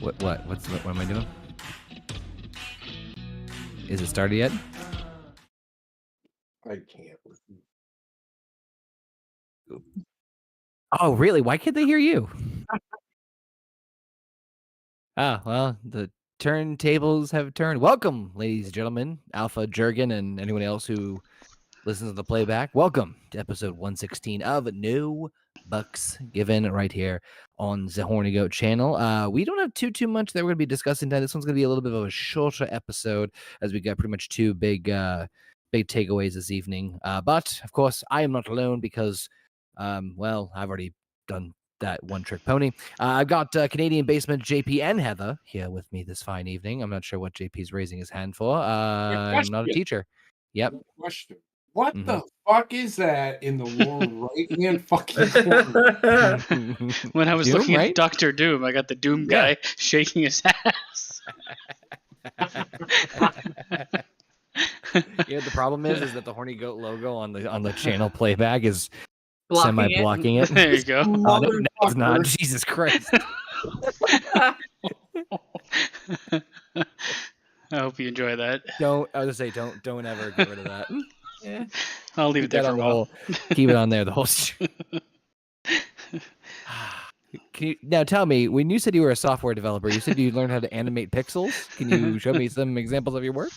What am I doing? Is it started yet? I can't. Oh, really? Why can't they hear you? Well, the turntables have turned. Welcome, ladies and gentlemen, Alpha, Jurgen, and anyone else who listens to the playback. Welcome to episode 116 of No Bucks Given right here on the Horny Goat channel. We don't have too much that we're going to be discussing today. This one's going to be a little bit of a shorter episode as we got pretty much two big takeaways this evening. But, of course, I am not alone because, I've already done that one-trick pony. I've got Canadian basement JP and Heather here with me this fine evening. I'm not sure what JP's raising his hand for. I'm not a teacher. Yep. Question. What the fuck is that in the lower right-hand fucking corner? When I was Doom, looking right? at Dr. Doom, I got the Doom guy shaking his ass. Yeah, the problem is that the Horny Goat logo on the channel playback is Blocking semi-blocking it. There you go. Oh, no, it's not. Jesus Christ. I hope you enjoy that. I was gonna say don't ever get rid of that. Yeah. I'll leave it there for a while. Keep it on there the whole Now tell me, when you said you were a software developer, you said you learned how to animate pixels. Can you show me some examples of your work?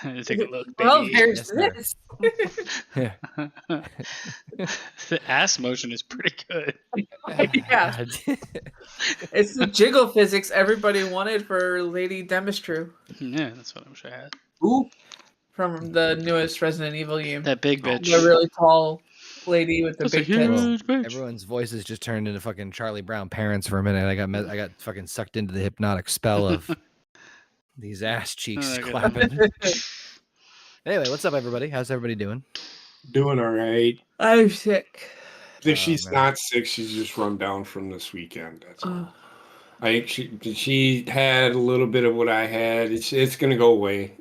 Take a look, baby. Well, there's Yes, this. The ass motion is pretty good. Yeah. It's the jiggle physics everybody wanted for Lady Demistru Yeah, that's what I wish I had. Who? from the newest Resident Evil game. That big bitch. The really tall lady with the That's a big tits. huge bitch. Everyone's voices just turned into fucking Charlie Brown parents for a minute. I got fucking sucked into the hypnotic spell of these ass cheeks Oh, clapping. Anyway, what's up, everybody? How's everybody doing? Doing all right. I'm sick. If she's man. not sick, she's just run down from this weekend. That's all. Oh, I think she had a little bit of what I had. It's gonna go away.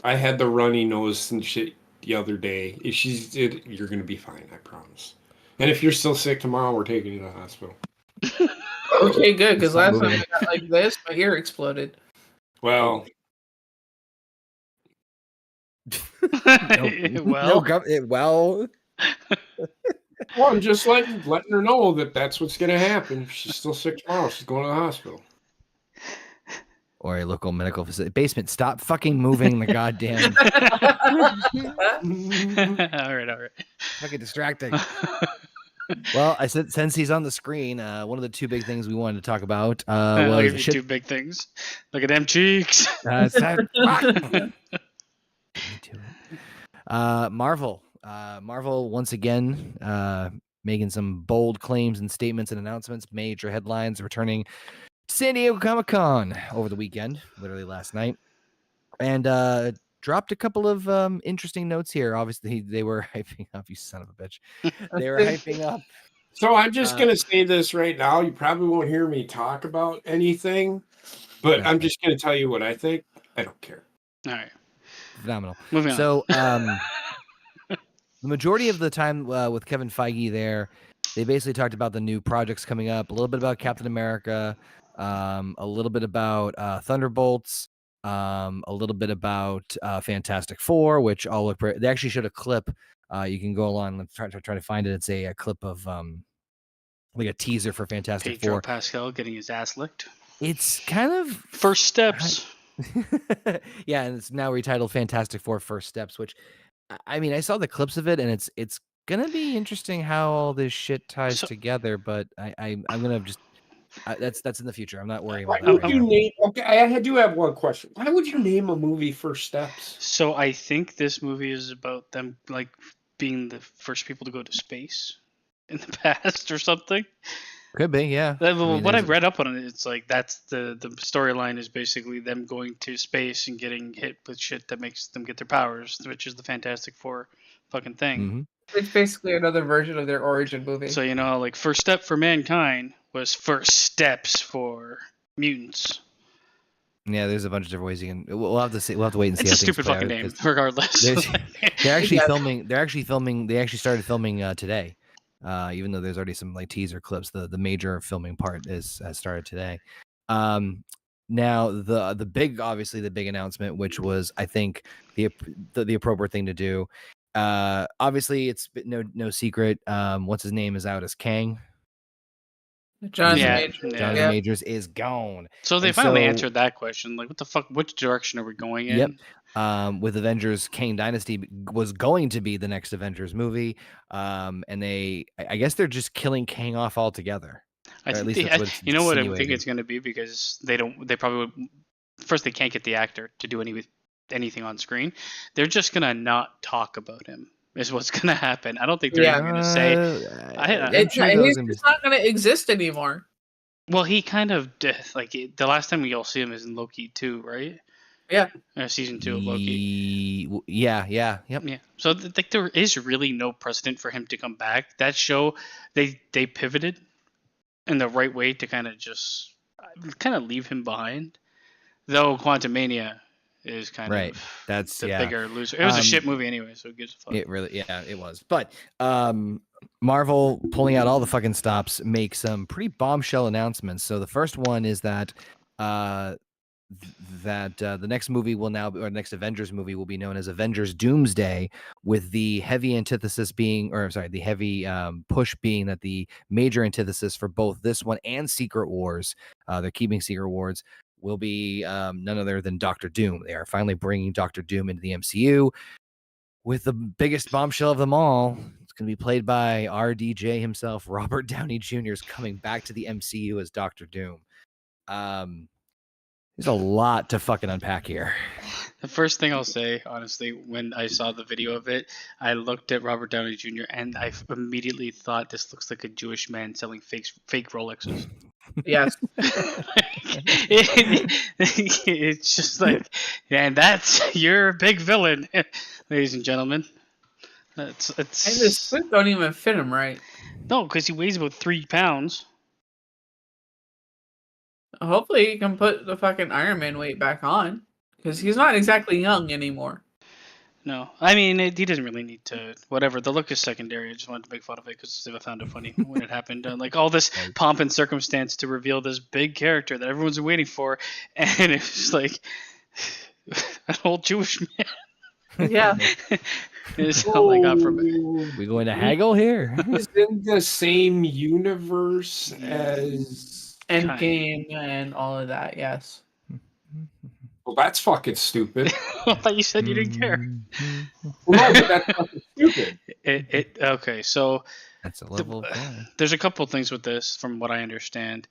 I had the runny nose and shit the other day. If you're gonna be fine. I promise. And if you're still sick tomorrow, we're taking you to the hospital. okay, good. Because last moving. time I got like this, my ear exploded. Well, Well, I'm just letting her know that that's what's gonna happen. If she's still sick tomorrow, she's going to the hospital. Or a local medical facility. Basement, stop fucking moving the goddamn all right. fucking distracting. Well, I said since he's on the screen, one of the two big things we wanted to talk about I'll was give you two big things. Look at them cheeks. Marvel. Marvel once again making some bold claims and statements and announcements, major headlines, returning to San Diego Comic-Con over the weekend, literally last night, and dropped a couple of interesting notes here. Obviously, they were hyping up, you son of a bitch. They were hyping up. So I'm just gonna say this right now. You probably won't hear me talk about anything, but I'm just gonna tell you what I think. I don't care. All right. Phenomenal. Moving on. So, the majority of the time with Kevin Feige there, they basically talked about the new projects coming up, a little bit about Captain America, a little bit about Thunderbolts, a little bit about Fantastic Four, which all look they actually showed a clip. You can go along and try to find it. It's a clip of like a teaser for Fantastic Pedro Four. Pascal getting his ass licked. It's kind of First steps. yeah, and it's now retitled Fantastic Four First Steps, which I mean, I saw the clips of it, and it's gonna be interesting how all this shit ties together. But I'm gonna just that's in the future. I'm not worrying about Why that. would you name? Okay, I do have one question. Why would you name a movie First Steps? So I think this movie is about them like being the first people to go to space in the past or something. Could be, yeah. What I've read up on it, it's like that's the storyline is basically them going to space and getting hit with shit that makes them get their powers, which is the Fantastic Four fucking thing. Mm-hmm. It's basically another version of their origin movie. So you know, like First Step for Mankind was First Steps for mutants. Yeah, there's a bunch of different ways you can. We'll have to see. We'll have to wait and see. It's a how things stupid play fucking out, name, 'cause regardless. They're actually filming. They actually started filming today. Even though there's already some like teaser clips, the major filming part has started today. Now the big, obviously the big announcement, which was I think the appropriate thing to do. Obviously it's no secret. What's his name is out as Kang. Jonathan Yeah, Majors. Jonathan Yeah. Majors is gone. So they And finally so- answered that question. Like, what the fuck? Which direction are we going Yep. in? With Avengers, Kang Dynasty was going to be the next Avengers movie. And I guess they're just killing Kang off altogether. I Or at think least that's what it's you know what I think insinuated. it's going to be, because they probably would, first they can't get the actor to do anything on screen. They're just going to not talk about him. Is what's going to happen. I don't think they're Yeah. even going to say. I'm sure that was He's gonna be- just not going to exist anymore. Well, he kind of like the last time we all see him is in Loki 2, right? Yeah. Season 2 of Loki. Yeah. Yep. Yeah. So like there is really no precedent for him to come back. That show, they pivoted in the right way to kind of leave him behind. Though Quantumania is kind Right. of That's the yeah. bigger loser. It was a shit movie anyway, so it gives a fuck. It really, yeah, it was. But Marvel pulling out all the fucking stops make some pretty bombshell announcements. So the first one is that the next movie will now, or next Avengers movie will be known as Avengers Doomsday, with the heavy antithesis being, or sorry, the heavy push being that the major antithesis for both this one and Secret Wars, they're keeping Secret Wars, will be none other than Doctor Doom. They are finally bringing Doctor Doom into the MCU with the biggest bombshell of them all. It's going to be played by RDJ himself. Robert Downey Jr. is coming back to the MCU as Doctor Doom. There's a lot to fucking unpack here. The first thing I'll say, honestly, when I saw the video of it, I looked at Robert Downey Jr. and I immediately thought, this looks like a Jewish man selling fake Rolexes. Yes. It's just like, and that's your big villain, ladies and gentlemen. And the suit don't even fit him right. No, because he weighs about 3 pounds. Hopefully he can put the fucking Iron Man weight back on, because he's not exactly young anymore. No, I mean, he doesn't really need to. Whatever, the look is secondary. I just wanted to make fun of it because I found it funny when it happened. Like all this pomp and circumstance to reveal this big character that everyone's waiting for, and it's like an old Jewish man. Yeah. Is all I got from it. We going to haggle here? Is in the same universe as. Endgame and all of that, yes. Well, that's fucking stupid. I thought you said you didn't care. Well, no, but that's fucking stupid. Okay, so That's a level. there's a couple things with this, from what I understand.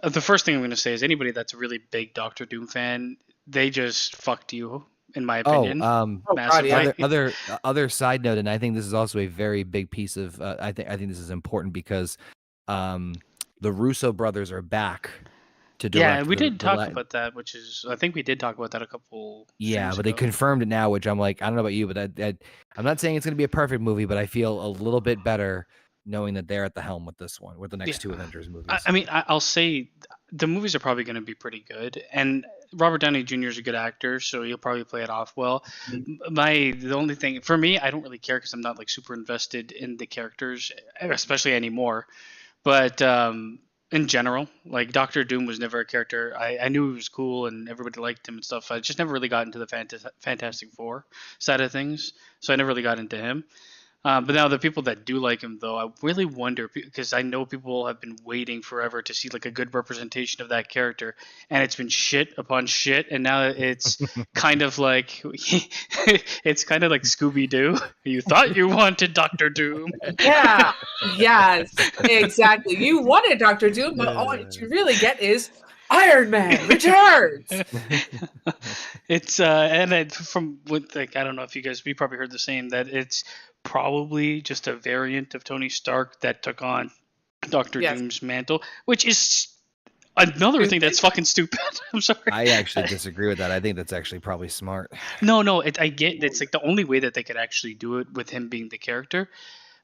The first thing I'm going to say is anybody that's a really big Doctor Doom fan, they just fucked you, in my opinion. God, yeah. Other side note, and I think this is also a very big piece of. I think this is important because the Russo brothers are back to direct. Yeah, we did talk about that, which is, I think we did talk about that a couple. Yeah, streams but they ago. confirmed it now, which I'm like, I don't know about you, but I'm not saying it's going to be a perfect movie, but I feel a little bit better knowing that they're at the helm with this one, with the next two Avengers movies. I mean, I'll say the movies are probably going to be pretty good, and Robert Downey Jr. is a good actor, so he'll probably play it off well. The only thing for me, I don't really care because I'm not like super invested in the characters, especially anymore. But in general, like Doctor Doom was never a character. I knew he was cool and everybody liked him and stuff. I just never really got into the Fantastic Four side of things, so I never really got into him. But now the people that do like him, though, I really wonder, because I know people have been waiting forever to see like a good representation of that character, and it's been shit upon shit, and now it's kind of like it's kind of like Scooby-Doo. You thought you wanted Doctor Doom. Yeah. Yes. Exactly. You wanted Doctor Doom, but all you really get is Iron Man returns. It's and from what, like, I don't know if you probably heard the same, that it's probably just a variant of Tony Stark that took on Doctor Doom's mantle, which is another thing that's fucking stupid. I'm sorry. I actually disagree with that. I think that's actually probably smart. No, I get it's like the only way that they could actually do it with him being the character.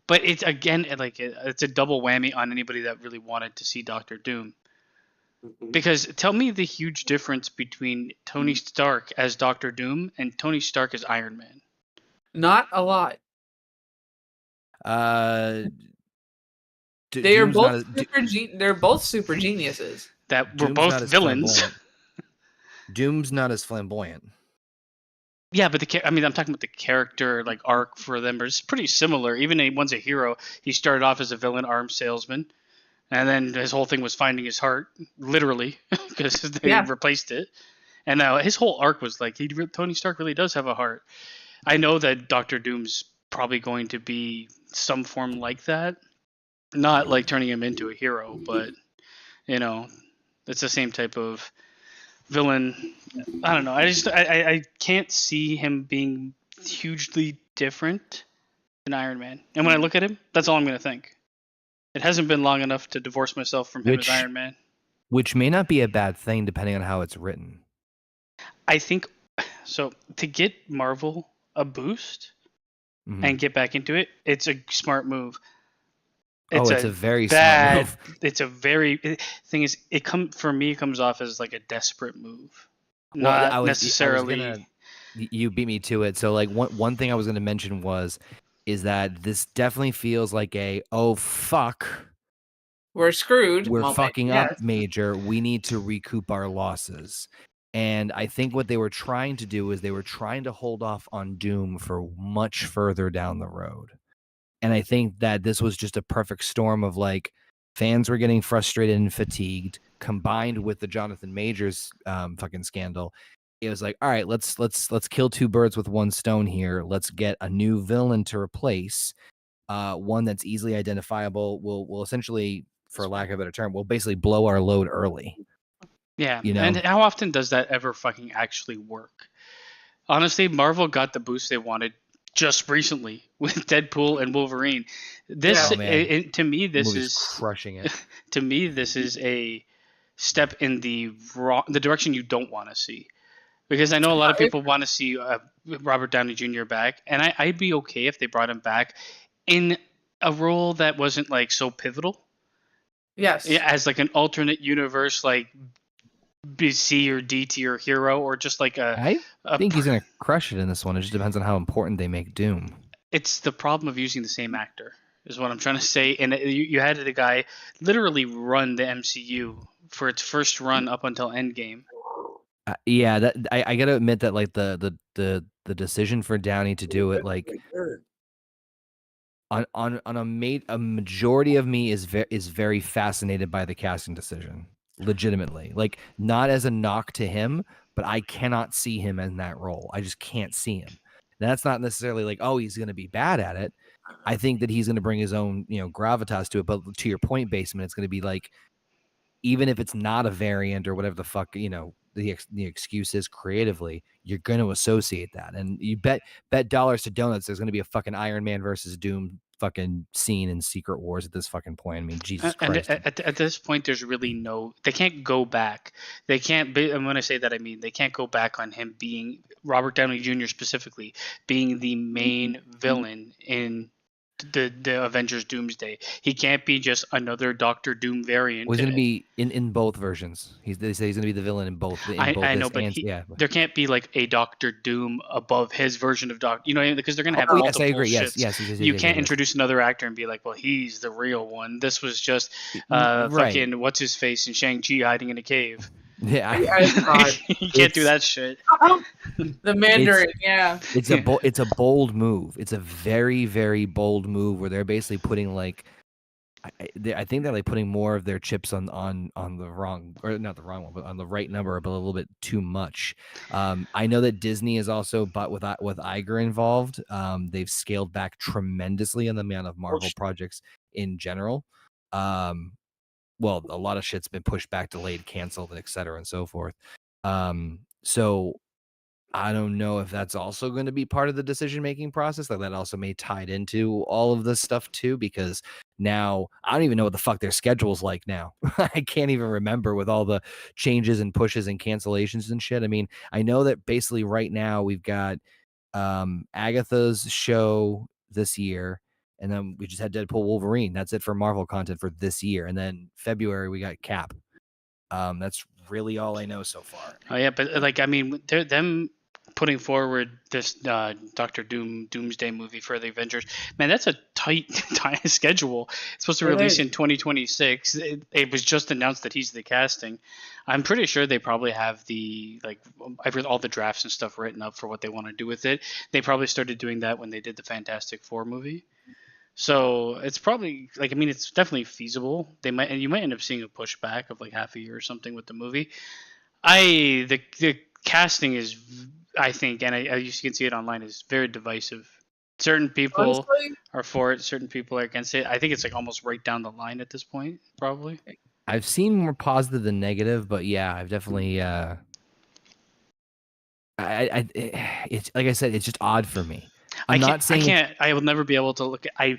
But it's, again, like it's a double whammy on anybody that really wanted to see Doctor Doom. Because tell me the huge difference between Tony Stark as Doctor Doom and Tony Stark as Iron Man. Not a lot. They're Doom's both they're both super geniuses. that were Doom's both not as villains. flamboyant. Doom's not as flamboyant. Yeah, but I'm talking about the character like arc for them. It's pretty similar. Even though one's a hero, he started off as a villain arms salesman, and then his whole thing was finding his heart, literally, because they replaced it. And now his whole arc was like Tony Stark really does have a heart. I know that Doctor Doom's probably going to be some form like that, not like turning him into a hero, but it's the same type of villain. I don't know. I can't see him being hugely different than Iron Man. And when I look at him, that's all I'm going to think. It hasn't been long enough to divorce myself from him as Iron Man. Which may not be a bad thing depending on how it's written. I think so. To get Marvel a boost and get back into it, it's a smart move. It's a very smart move. It's a very thing is it comes off as like a desperate move, well, not necessarily. You beat me to it. So like one thing I was going to mention is that this definitely feels like oh fuck, we're screwed. We're fucking up, Major. We need to recoup our losses. And I think what they were trying to do is they were trying to hold off on Doom for much further down the road. And I think that this was just a perfect storm of like fans were getting frustrated and fatigued, combined with the Jonathan Majors fucking scandal. It was like, all right, let's kill two birds with one stone here. Let's get a new villain to replace one that's easily identifiable. We'll essentially, for lack of a better term, we'll basically blow our load early. Yeah, and how often does that ever fucking actually work? Honestly, Marvel got the boost they wanted just recently with Deadpool and Wolverine. This to me, this is crushing it. To me, this is a step in the direction you don't want to see, because I know a lot of people want to see Robert Downey Jr. back, and I'd be okay if they brought him back in a role that wasn't like so pivotal. Yes, as like an alternate universe, like C or D tier hero, or just like I think he's gonna crush it in this one. It just depends on how important they make Doom. It's the problem of using the same actor, is what I'm trying to say. And you had the guy literally run the MCU for its first run up until Endgame. Yeah, that I gotta admit that like the decision for Downey to do it like on a majority of me is very fascinated by the casting decision. Legitimately, like not as a knock to him, but I cannot see him in that role. I just can't see him. And that's not necessarily like, oh, he's going to be bad at it. I think that he's going to bring his own, gravitas to it. But to your point, Basement, it's going to be like, even if it's not a variant or whatever the fuck, the excuse is creatively, you're going to associate that. And you bet dollars to donuts there's going to be a fucking Iron Man versus Doom fucking scene in Secret Wars at this fucking point. I mean, Jesus Christ. At this point, there's really they can't go back. They can't be, and when I say that, I mean they can't go back on him being Robert Downey Jr. specifically being the main villain in the Avengers Doomsday. He can't be just another Doctor Doom variant. Well, he's going to be in both versions. They say he's going to be the villain in both. I know, but there can't be like a Doctor Doom above his version of Doctor. Because they're going to have multiple. Yes, I agree. Ships. Yes. You can't introduce another actor and be like, well, he's the real one. This was just fucking what's his face in Shang-Chi hiding in a cave. Yeah, you can't do that shit. The Mandarin, It's a bold move. It's a very, very bold move where they're basically putting like, I think they're like putting more of their chips on the wrong, or not the wrong one, but on the right number, but a little bit too much. I know that Disney is also, but with Iger involved, they've scaled back tremendously on the amount of Marvel projects in general. Well, a lot of shit's been pushed back, delayed, canceled, et cetera, and so forth. So I don't know if that's also going to be part of the decision-making process. Like that also may tie into all of this stuff too, because now I don't even know what the fuck their schedule's like now. I can't even remember with all the changes and pushes and cancellations and shit. I mean, I know that basically right now we've got Agatha's show this year. And then we just had Deadpool Wolverine. That's it for Marvel content for this year. And then February we got Cap. That's really all I know so far. Oh yeah, but like I mean, them putting forward this Doctor Doomsday movie for the Avengers. Man, that's a tight schedule. It's supposed to It release is. in 2026. It was just announced that he's the casting. I'm pretty sure they probably have all the drafts and stuff written up for what they want to do with it. They probably started doing that when they did the Fantastic Four movie. So it's probably it's definitely feasible. You might end up seeing a pushback of like half a year or something with the movie. The casting is, I think, and you can see it online, is very divisive. Certain people Honestly, are for it, certain people are against it. I think it's like almost right down the line at this point, probably. I've seen more positive than negative, but yeah, I've definitely. It's like I said, it's just odd for me. I'm not saying I will never be able to look at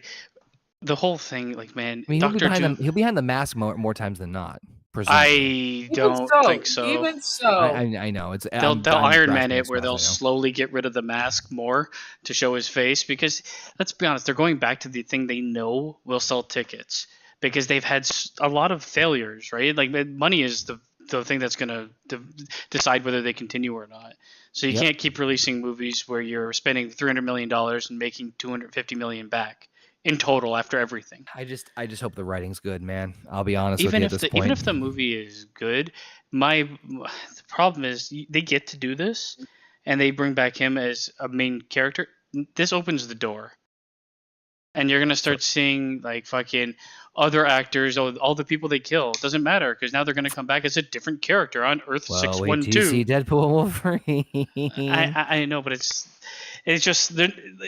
the whole thing. Like, man, I mean, Doctor Doom. he'll be behind the mask more times than not. Presumably. I don't think so. Even so, I know it's They'll I'm Iron Man grasping it at where straws, they'll I know. slowly get rid of the mask more to show his face, because let's be honest, they're going back to the thing they know will sell tickets, because they've had a lot of failures, right? Like, money is the thing that's going to decide whether they continue or not. So you can't keep releasing movies where you're spending $300 million and making $250 million back in total after everything. I just hope the writing's good, man. I'll be honest with you at this point. Even if the movie is good, the problem is they get to do this, and they bring back him as a main character. This opens the door, and you're gonna start seeing like fucking other actors, all the people they kill. It doesn't matter, because now they're gonna come back as a different character on Earth 612. Wait till you see Deadpool and Wolverine. I know, but it's just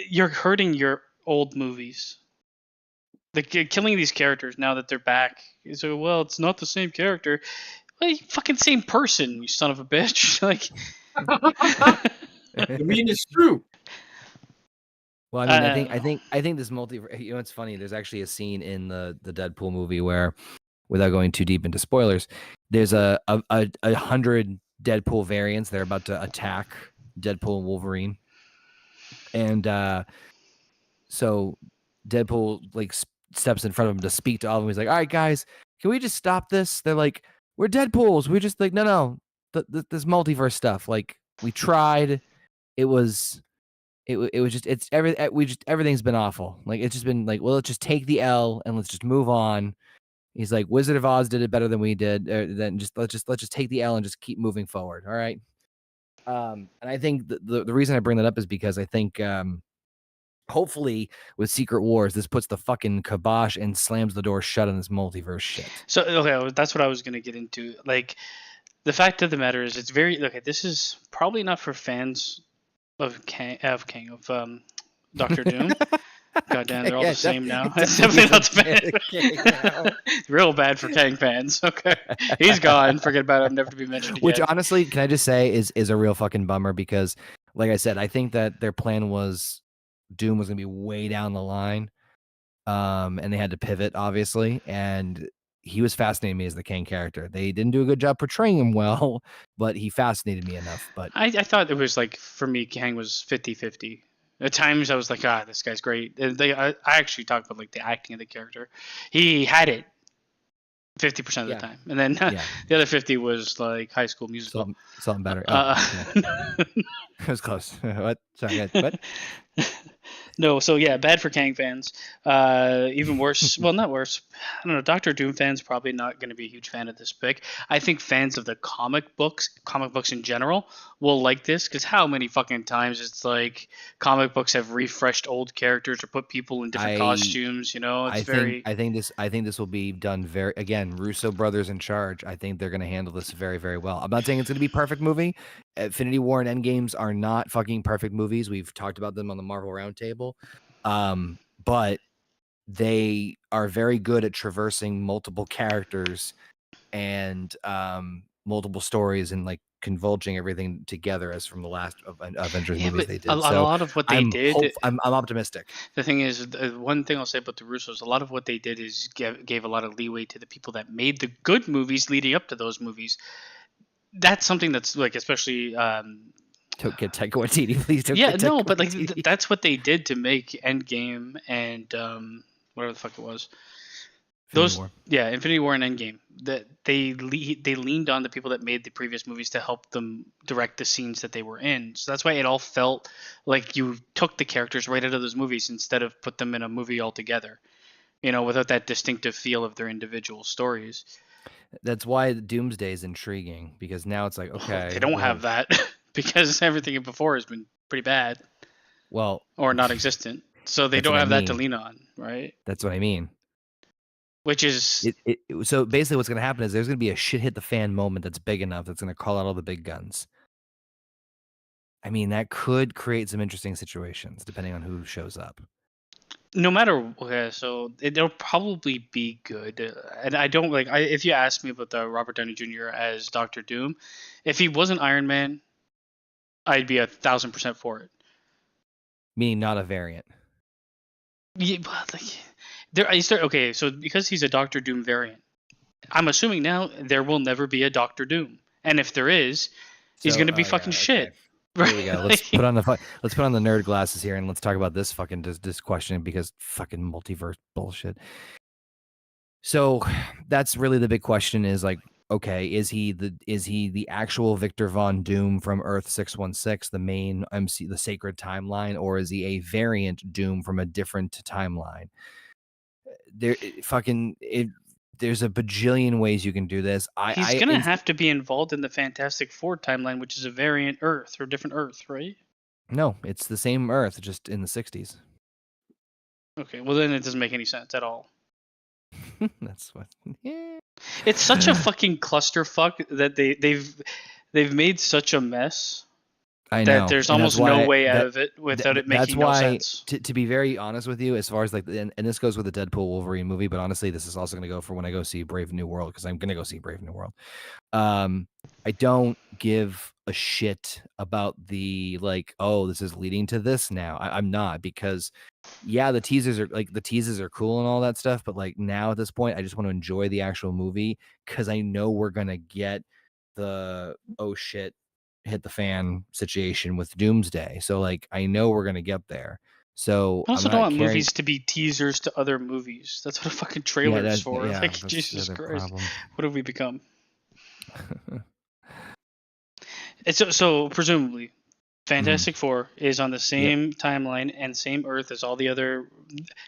you're hurting your old movies. Killing these characters now that they're back. So, well, it's not the same character. Well, you fucking same person, you son of a bitch. Like, I mean, it's true. Well, I mean, I think this multiverse. You know, it's funny. There's actually a scene in the Deadpool movie where, without going too deep into spoilers, there's a 100 Deadpool variants. They're about to attack Deadpool and Wolverine, and so Deadpool like steps in front of him to speak to all of them. He's like, "All right, guys, can we just stop this?" They're like, "We're Deadpools. We just like no, this multiverse stuff. Like, we tried. It was just everything's been awful. Like, it's just been like, well, let's just take the L and let's just move on." He's like, Wizard of Oz did it better than we did. Then let's just take the L and just keep moving forward. All right. And I think the reason I bring that up is because I think hopefully with Secret Wars, this puts the fucking kibosh and slams the door shut on this multiverse shit. So, okay, that's what I was gonna get into. Like, the fact of the matter is, it's very this is probably not for fans of Doctor Doom. Goddamn, they're all the same now. It's definitely not bad. Real bad for Kang fans. Okay, he's gone. Forget about him. Never to be mentioned again. Which, honestly, can I just say is a real fucking bummer, because, like I said, I think that their plan was Doom was gonna be way down the line, and they had to pivot, obviously, and he was fascinating me as the Kang character. They didn't do a good job portraying him well, but he fascinated me enough. But I thought it was like, for me, Kang was 50-50. At times I was like, this guy's great. And I actually talked about like the acting of the character. He had it 50% of the time, and then the other 50 was like High School Musical. Something better. It was close. What? Sorry, what? No, so yeah, bad for Kang fans. Even worse. Well, not worse. I don't know. Doctor Doom fans probably not going to be a huge fan of this pick. I think fans of the comic books in general, will like this, because how many fucking times it's like comic books have refreshed old characters or put people in different costumes. You know, I think this will be done very, again, Russo brothers in charge. I think they're going to handle this very, very well. I'm not saying it's going to be a perfect movie. Infinity War and Endgames are not fucking perfect movies. We've talked about them on the Marvel Roundtable. But they are very good at traversing multiple characters and multiple stories and like convulging everything together, as from the last Avengers movies they did. A lot of what they did, I'm optimistic. The thing is, one thing I'll say about the Russos, a lot of what they did is gave a lot of leeway to the people that made the good movies leading up to those movies. That's something that's like, especially Don't get Taika Waititi, please. But like that's what they did to make Endgame and whatever the fuck it was, Infinity War and Endgame, that they leaned on the people that made the previous movies to help them direct the scenes that they were in. So that's why it all felt like you took the characters right out of those movies instead of put them in a movie altogether, without that distinctive feel of their individual stories. That's why Doomsday is intriguing, because now it's like, okay, they don't have that because everything before has been pretty bad. Well, or non-existent. So they don't have that to lean on, right? That's what I mean. Which is so basically what's going to happen is there's going to be a shit hit the fan moment that's big enough that's going to call out all the big guns. I mean, that could create some interesting situations depending on who shows up. No matter so it'll probably be good. And I don't if you ask me about the Robert Downey Jr. as Dr. Doom, if he wasn't Iron Man, I'd be 1,000% for it. Meaning not a variant. Yeah, okay, so because he's a Doctor Doom variant, I'm assuming now there will never be a Doctor Doom, and if there is, he's going to be fucking shit. Here we go. Let's put on the nerd glasses here and let's talk about this fucking this question, because fucking multiverse bullshit. So that's really the big question is like, okay, is he the actual Victor Von Doom from Earth 616, the main the sacred timeline, or is he a variant Doom from a different timeline? There's a bajillion ways you can do this. He's gonna have to be involved in the Fantastic Four timeline, which is a variant Earth or different Earth, right? No, it's the same Earth, just in the 60s. Okay, well then it doesn't make any sense at all. That's what. Yeah. It's such a fucking clusterfuck that they've made such a mess. I know. That there's almost no way out of it without it making no sense. To be very honest with you, as far as and this goes with the Deadpool Wolverine movie, but honestly, this is also going to go for when I go see Brave New World, because I'm going to go see Brave New World. I don't give a shit about the this is leading to this now. I'm not, because the teasers are cool and all that stuff, but now at this point, I just want to enjoy the actual movie, because I know we're gonna get the oh shit hit the fan situation with Doomsday. So I know we're gonna get there. So I also don't want movies to be teasers to other movies. That's what a fucking trailer is for. Jesus Christ, what have we become? So presumably, Fantastic Four is on the same timeline and same Earth as all the other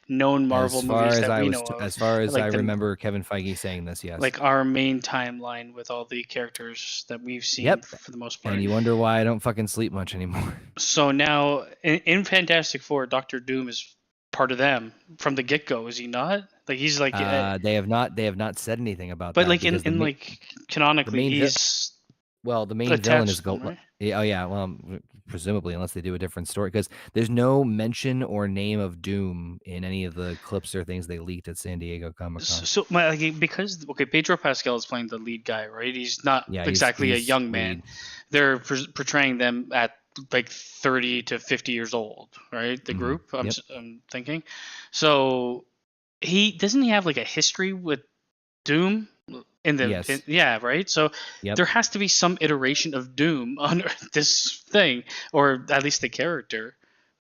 known Marvel movies that we know of. As far as I remember Kevin Feige saying this, yes. Our main timeline with all the characters that we've seen for the most part. And you wonder why I don't fucking sleep much anymore. So now, in Fantastic Four, Doctor Doom is part of them from the get-go, is he not? He's they have not said anything about that. But canonically, he's... Well, the main villain is Goat. Right? Well, presumably, unless they do a different story, because there's no mention or name of Doom in any of the clips or things they leaked at San Diego Comic-Con. So because Pedro Pascal is playing the lead guy, right? He's not exactly a young man. Lead. They're portraying them at 30 to 50 years old, right? The group. I'm thinking. So doesn't he have a history with Doom? Right. So there has to be some iteration of Doom on this thing, or at least the character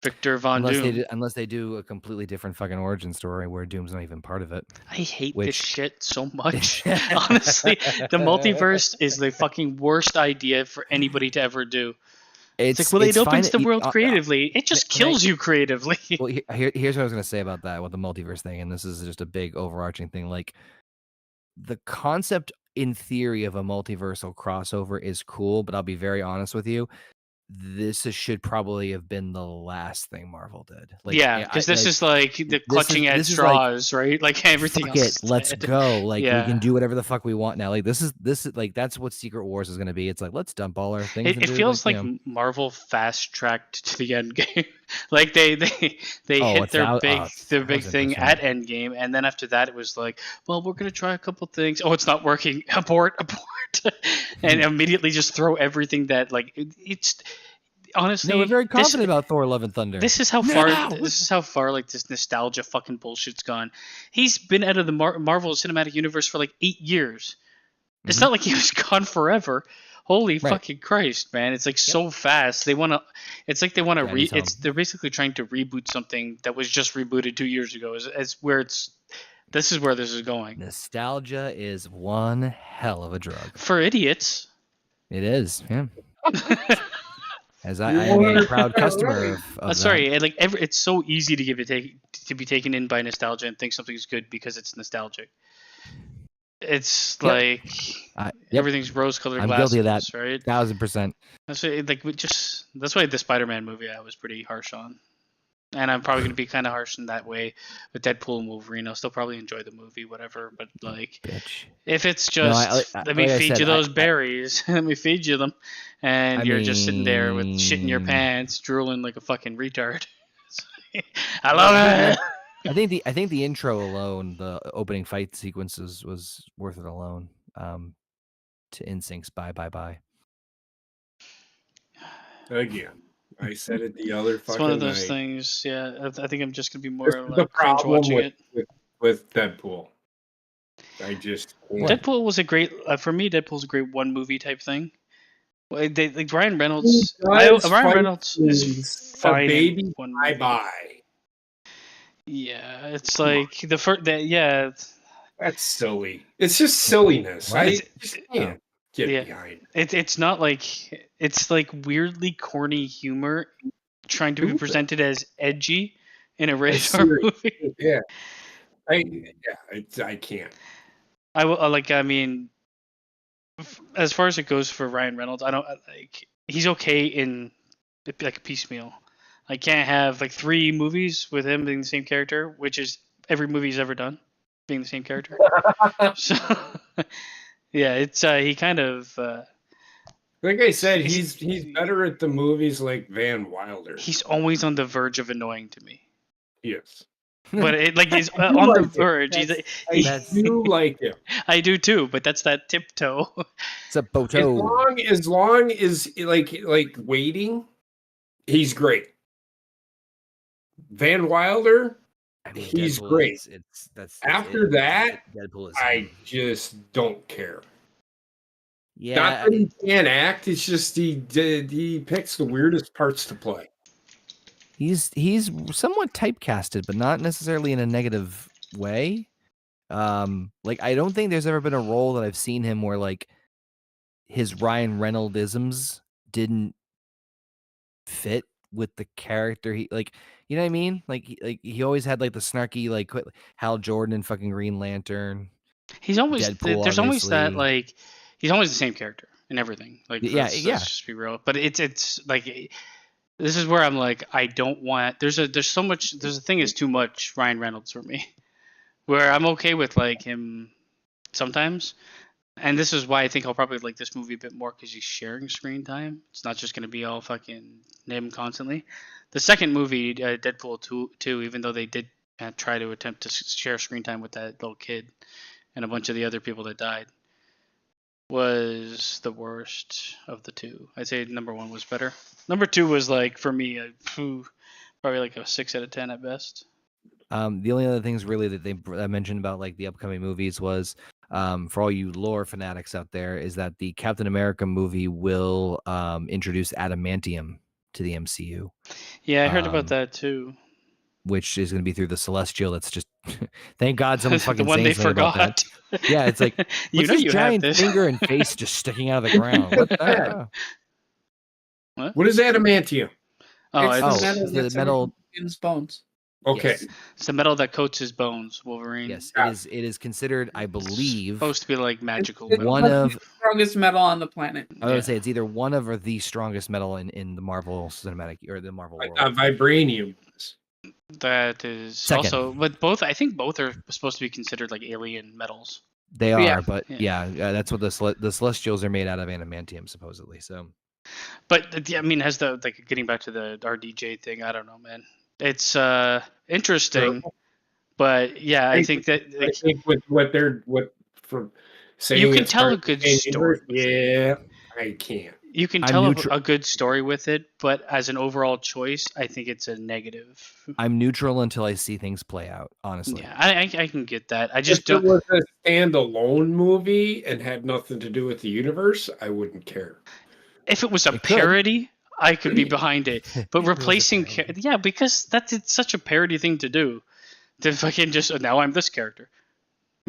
Victor Von Doom. Unless they do a completely different fucking origin story where Doom's not even part of it. I hate this shit so much. Honestly, the multiverse is the fucking worst idea for anybody to ever do. It opens the world creatively. It just kills you creatively. Well, here's what I was going to say about that with the multiverse thing, and this is just a big overarching thing. The concept in theory of a multiversal crossover is cool, but I'll be very honest with you. This should probably have been the last thing Marvel did. Because this is the clutching at straws, right? Everything else. Let's go. We can do whatever the fuck we want now. This is that's what Secret Wars is going to be. It's let's dump all our things. It feels Marvel fast tracked to the end game. They hit their big thing at Endgame, and then after that it was well, we're gonna try a couple things. Oh, it's not working. Abort, and immediately just throw everything that it's. Honestly, we're very confident about Thor: Love and Thunder. This is how far. This is how far this nostalgia fucking bullshit's gone. He's been out of the Marvel Cinematic Universe for 8 years. It's not like he was gone forever. Holy fucking Christ, man! It's so fast. They want to. It's they want to they're basically trying to reboot something that was just rebooted 2 years ago. As where it's This is where this is going. Nostalgia is one hell of a drug. For idiots. It is, yeah. As I am a proud customer of That's sorry, it's so easy to be taken in by nostalgia and think something's good because it's nostalgic. It's Yep. like everything's rose-colored I'm glasses, guilty of that. right? 1000%. That's why the Spider-Man movie I was pretty harsh on, and I'm probably gonna be kind of harsh in that way with Deadpool and Wolverine. I'll still probably enjoy the movie, whatever. But like, Bitch. if it's just let me feed you those berries, let me feed you them, and you're just sitting there with shit in your pants, drooling like a fucking retard. I love it. I think the intro alone, the opening fight sequences, was worth it alone. To InSync's Bye Bye Bye. Again, I said it the other fucking It's one of those night. things. Yeah, I think I'm just gonna be more This is the like cringe problem watching it. with Deadpool. I just can't. Deadpool was a great for me. Deadpool's a great one movie type thing. Like Ryan Reynolds. Ryan Reynolds is fine. A baby one bye movie. bye. Yeah, it's like the first. Yeah, That's silly. It's just silliness. What? I just can't get Yeah. behind. it's not like it's like weirdly corny humor trying to be Stupid. presented as edgy in a rated see R what- movie. Yeah. I can't. I will like. I mean, as far as it goes for Ryan Reynolds, I don't like. He's okay in like a piecemeal. I can't have like 3 movies with him being the same character, which is every movie he's ever done being the same character. So, yeah, it's he kind of Like I said, he's better at the movies like Van Wilder. he's always on the verge of annoying to me. Yes. But it like he's I on do the like it. verge. I do like him. I do too, but that's that tiptoe. It's a Boto. As long as like waiting, he's great. Van Wilder, I mean, he's Deadpool great. That's After it. that, Deadpool is. I just don't care. Yeah. Not that he can't act. It's just he picks the weirdest parts to play. He's somewhat typecasted, but not necessarily in a negative way. Like I don't think there's ever been a role that I've seen him where like his Ryan Reynolds-isms didn't fit with the character. He like, you know what I mean? Like he always had like the snarky like Hal Jordan and fucking Green Lantern. He's always Deadpool, there's always that obviously. like he's always the same character in everything. Like let's just be real. But it's like this is where I'm like I don't want there's a thing is too much Ryan Reynolds for me. Where I'm okay with like him sometimes. And this is why I think I'll probably like this movie a bit more because he's sharing screen time. It's not just going to be all fucking him constantly. The second movie, Deadpool 2, even though they did try to attempt to share screen time with that little kid and a bunch of the other people that died, was the worst of the two. I'd say number 1 was better. Number 2 was like, for me, probably like a 6 out of 10 at best. The only other things really that they mentioned about like the upcoming movies was for all you lore fanatics out there is that the Captain America movie will introduce adamantium to the MCU. Yeah, I heard about that too. Which is going to be through the Celestial. That's just thank God someone's fucking the one they saying something about forgot. that. Yeah, it's like you what's know this you giant have this. finger and face just sticking out of the ground. What the What is adamantium? Oh, It's it's the metal. in his bones. Okay. Yes. It's the metal that coats his bones, Wolverine. Yes, it is considered, I believe, Supposed to be like magical. It's metal. one of the strongest metal on the planet. I would say it's either one of or the strongest metal in the Marvel cinematic or the Marvel world. Vibranium. That is Second. also, but both I think both are supposed to be considered like alien metals. They are, Yeah. but Yeah. that's what the Celestials are made out of adamantium supposedly. So, But I mean, has the like getting back to the RDJ thing? I don't know, man. It's interesting, but yeah, I think that I think with what for saying you can it's tell part a of good the story. with it. Yeah, I can't. You can I'm tell neutral. a good story with it, but as an overall choice, I think it's a negative. I'm neutral until I see things play out. Honestly, Yeah, I can get that. I just If it don't. was a standalone movie and had nothing to do with the universe, I wouldn't care. If it was a It could. parody, I could be behind it. But If it was a replacing, parody. yeah, because it's such a parody thing to do. To fucking just now I'm this character.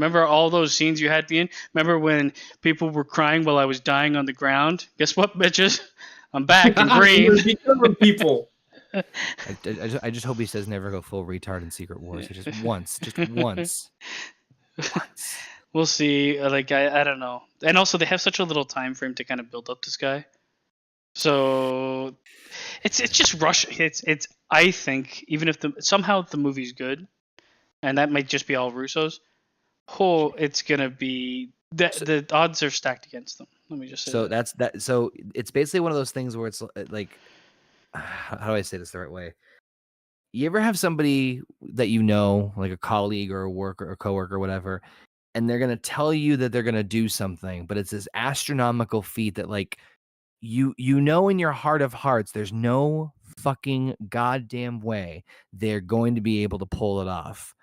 Remember all those scenes you had me in? Remember when people were crying while I was dying on the ground? Guess what, bitches? I'm back in green. Becoming people. I just hope he says never go full retard in Secret Wars. Just once. Once. We'll see. Like I don't know. And also they have such a little time frame to kind of build up this guy. So it's just rush. It's I think even if somehow the movie's good, and that might just be all Russo's. It's gonna be the odds are stacked against them. Let me just say. So that's that. So it's basically one of those things where it's like, how do I say this the right way? You ever have somebody that you know, like a colleague or a worker or coworker or whatever, and they're gonna tell you that they're gonna do something, but it's this astronomical feat that like you know in your heart of hearts, there's no fucking goddamn way they're going to be able to pull it off.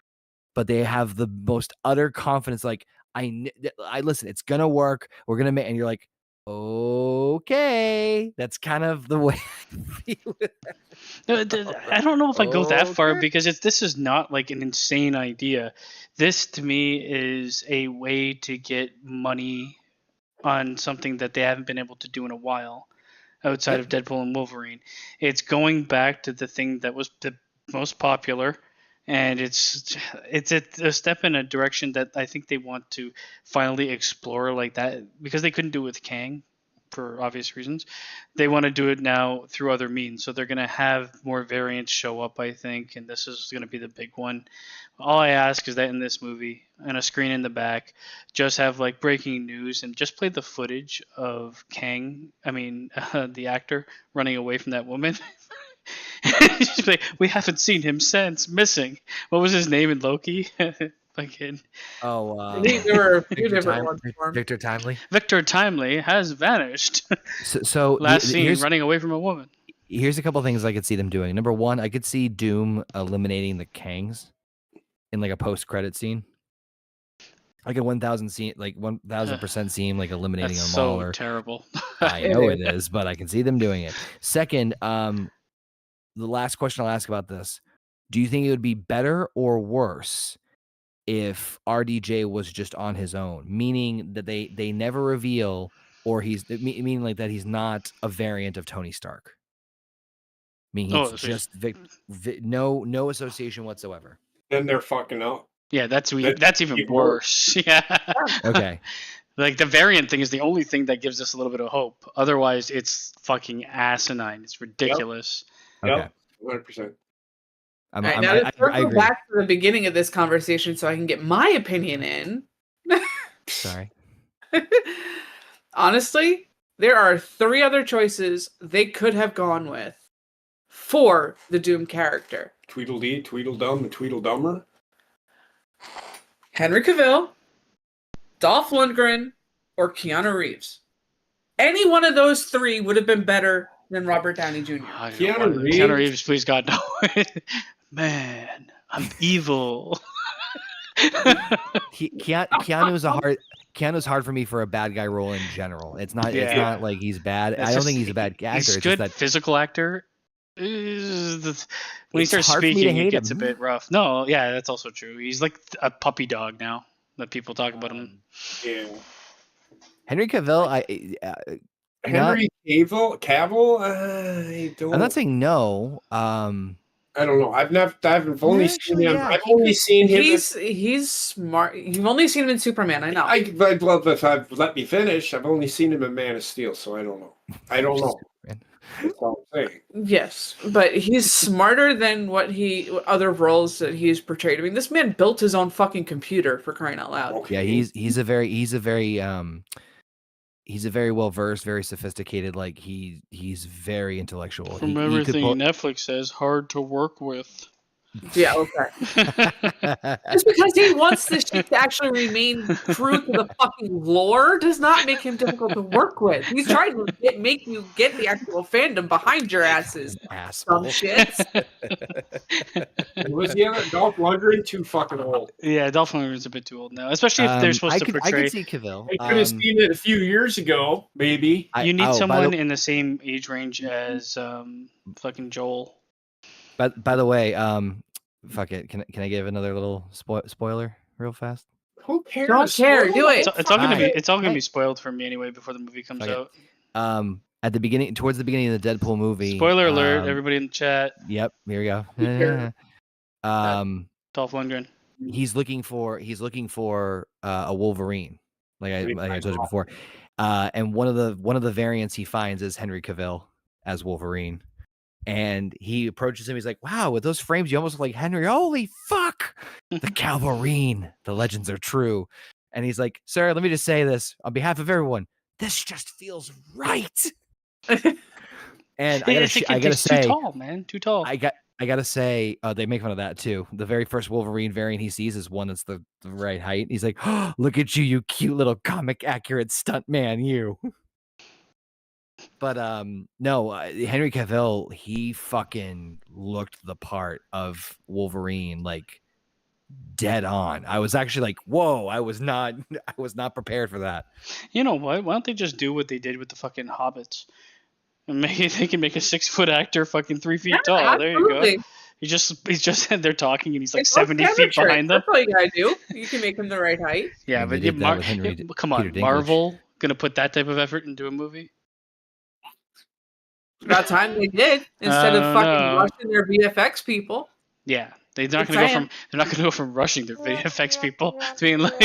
But they have the most utter confidence. Like I listen, it's gonna work. We're gonna make, and you're like, okay, that's kind of the way I feel. I don't know if I go that far because this is not like an insane idea. This to me is a way to get money on something that they haven't been able to do in a while outside of Deadpool and Wolverine. It's going back to the thing that was the most popular. And it's a step in a direction that I think they want to finally explore like that because they couldn't do it with Kang for obvious reasons. They want to do it now through other means. So they're going to have more variants show up, I think, and this is going to be the big one. All I ask is that in this movie, and a screen in the back, just have like breaking news and just play the footage of Kang, the actor, running away from that woman. Like, we haven't seen him since. Missing. What was his name in Loki? Fucking. There were a few different ones for him. Victor Timely. Victor Timely has vanished. So last scene, running away from a woman. Here's a couple things I could see them doing. Number one, I could see Doom eliminating the Kangs in like a post-credit scene. Like a 1,000% scene, like eliminating That's them all. so terrible. I know it is, but I can see them doing it. Second, the last question I'll ask about this: do you think it would be better or worse if RDJ was just on his own, meaning that they never reveal, or meaning like that he's not a variant of Tony Stark? Meaning he's just no association whatsoever. Then they're fucking up. Yeah, that's even worse. Yeah. Okay. Like the variant thing is the only thing that gives us a little bit of hope. Otherwise, it's fucking asinine. It's ridiculous. Yep. 100%. Now to circle back to the beginning of this conversation so I can get my opinion in. Sorry. Honestly, there are 3 other choices they could have gone with for the Doom character. Tweedledee, Tweedledum, and Tweedledummer. Henry Cavill, Dolph Lundgren, or Keanu Reeves. Any one of those 3 would have been better than Robert Downey Jr. Keanu Reeves, please God, no. Man, I'm evil. Keanu's hard for me for a bad guy role in general. It's not like he's bad. I don't think he's a bad actor. He's it's good just that physical actor. When he starts speaking, it gets a bit rough. No, yeah, that's also true. He's like a puppy dog now that people talk about him. Yeah. Henry Cavill, Henry Cavill. I'm not saying no. I don't know. I've only seen him. I've only seen him. He's smart. You've only seen him in Superman. I know. I'd love if let me finish. I've only seen him in Man of Steel, so I don't know. That's all I'm saying. Yes, but he's smarter than what other roles that he's portrayed. I mean, this man built his own fucking computer, for crying out loud. Okay. Yeah, he's a very well versed, very sophisticated. Like he's very intellectual. From everything Netflix says, hard to work with. Yeah, okay. Just because he wants this shit to actually remain true to the fucking lore does not make him difficult to work with. He's trying to make you get the actual fandom behind your asses. Asshole. Some shit. Was the other Dolph Lundgren too fucking old? Yeah, Dolph Lundgren's a bit too old now, especially if they're supposed to portray. I could see Cavill. I could have seen it a few years ago, maybe. You need someone in the same age range as fucking Joel. By the way, fuck it. Can I give another little spoiler real fast? Who cares? Don't care. Do it. It's all gonna Fine. be Hey. spoiled for me anyway before the movie comes Okay. out. At the beginning, towards the beginning of the Deadpool movie. Spoiler alert! Everybody in the chat. Yep, here we go. cares? Dolph Lundgren. He's looking for a Wolverine, like I told you before. And one of the variants he finds is Henry Cavill as Wolverine. And he approaches him. He's like, "Wow, with those frames, you almost look like Henry. Holy fuck! The Calvarine. The legends are true." And he's like, "Sir, let me just say this on behalf of everyone. This just feels right." And I gotta say, too tall, man. Too tall. I gotta say, they make fun of that too. The very first Wolverine variant he sees is one that's the right height. He's like, "Oh, look at you, you cute little comic accurate stunt man, you." But no, Henry Cavill, he fucking looked the part of Wolverine, like dead on. I was actually like, whoa, I was not prepared for that. You know what? Why don't they just do what they did with the fucking hobbits? And they can make a 6-foot actor fucking 3 feet tall. Absolutely. There you go. He's just they're talking and he's like It's 70 feet behind them. That's all you gotta do. You can make him the right height. Yeah, I mean, but they did that with Henry- come on, Peter Dinklage. Marvel gonna put that type of effort into a movie? About time they did instead of fucking rushing their VFX people. Yeah, they're not gonna go from rushing their VFX people to being like,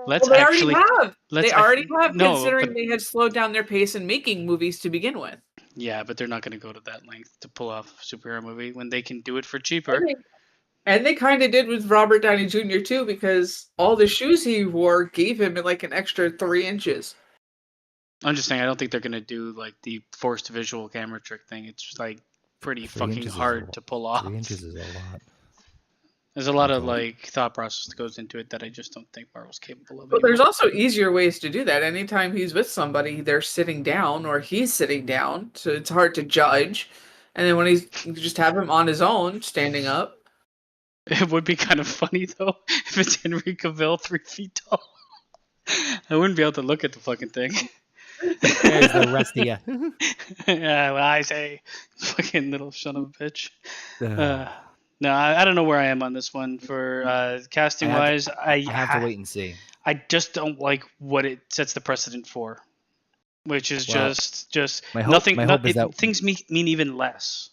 let's Well, they actually. already have, No, considering but- they had slowed down their pace in making movies to begin with. Yeah, but they're not gonna go to that length to pull off a superhero movie when they can do it for cheaper. And they kind of did with Robert Downey Jr. too, because all the shoes he wore gave him like an extra 3 inches. I'm just saying, I don't think they're gonna do like the forced visual camera trick thing. It's like pretty 3 fucking inches is a hard lot. to pull off. 3 inches is a lot. There's a lot of Okay. like thought process that goes into it that I just don't think Marvel's capable of. But there's anymore. also easier ways to do that. Anytime he's with somebody, they're sitting down or he's sitting down, so it's hard to judge. And then when you just have him on his own, standing up. It would be kind of funny though if it's Henry Cavill 3 feet tall. I wouldn't be able to look at the fucking thing. There's the rest of you. Yeah, when I say fucking little son of a bitch. No, I don't know where I am on this one for casting wise. I have to wait and see. I just don't like what it sets the precedent for, which is Well, just my hope- nothing. my hope is that- things mean even less,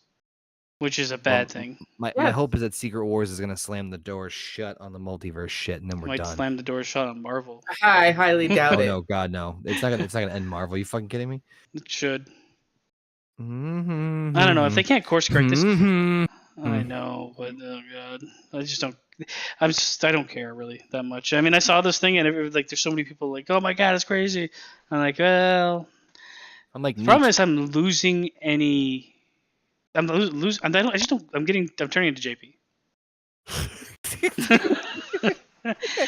which is a bad thing. My hope is that Secret Wars is gonna slam the door shut on the multiverse shit, and then we're Might done. slam the door shut on Marvel. I highly doubt Oh it. no, God no! It's not gonna end Marvel. You fucking kidding me? It should. Mm-hmm. I don't know if they can't course correct this. Mhm. I know, but oh god, I just don't. I don't care really that much. I mean, I saw this thing and like, there's so many people like, oh my god, it's crazy. I'm like, well, I'm like, the problem is I'm losing any. I'm losing. I just don't. I'm turning into JP.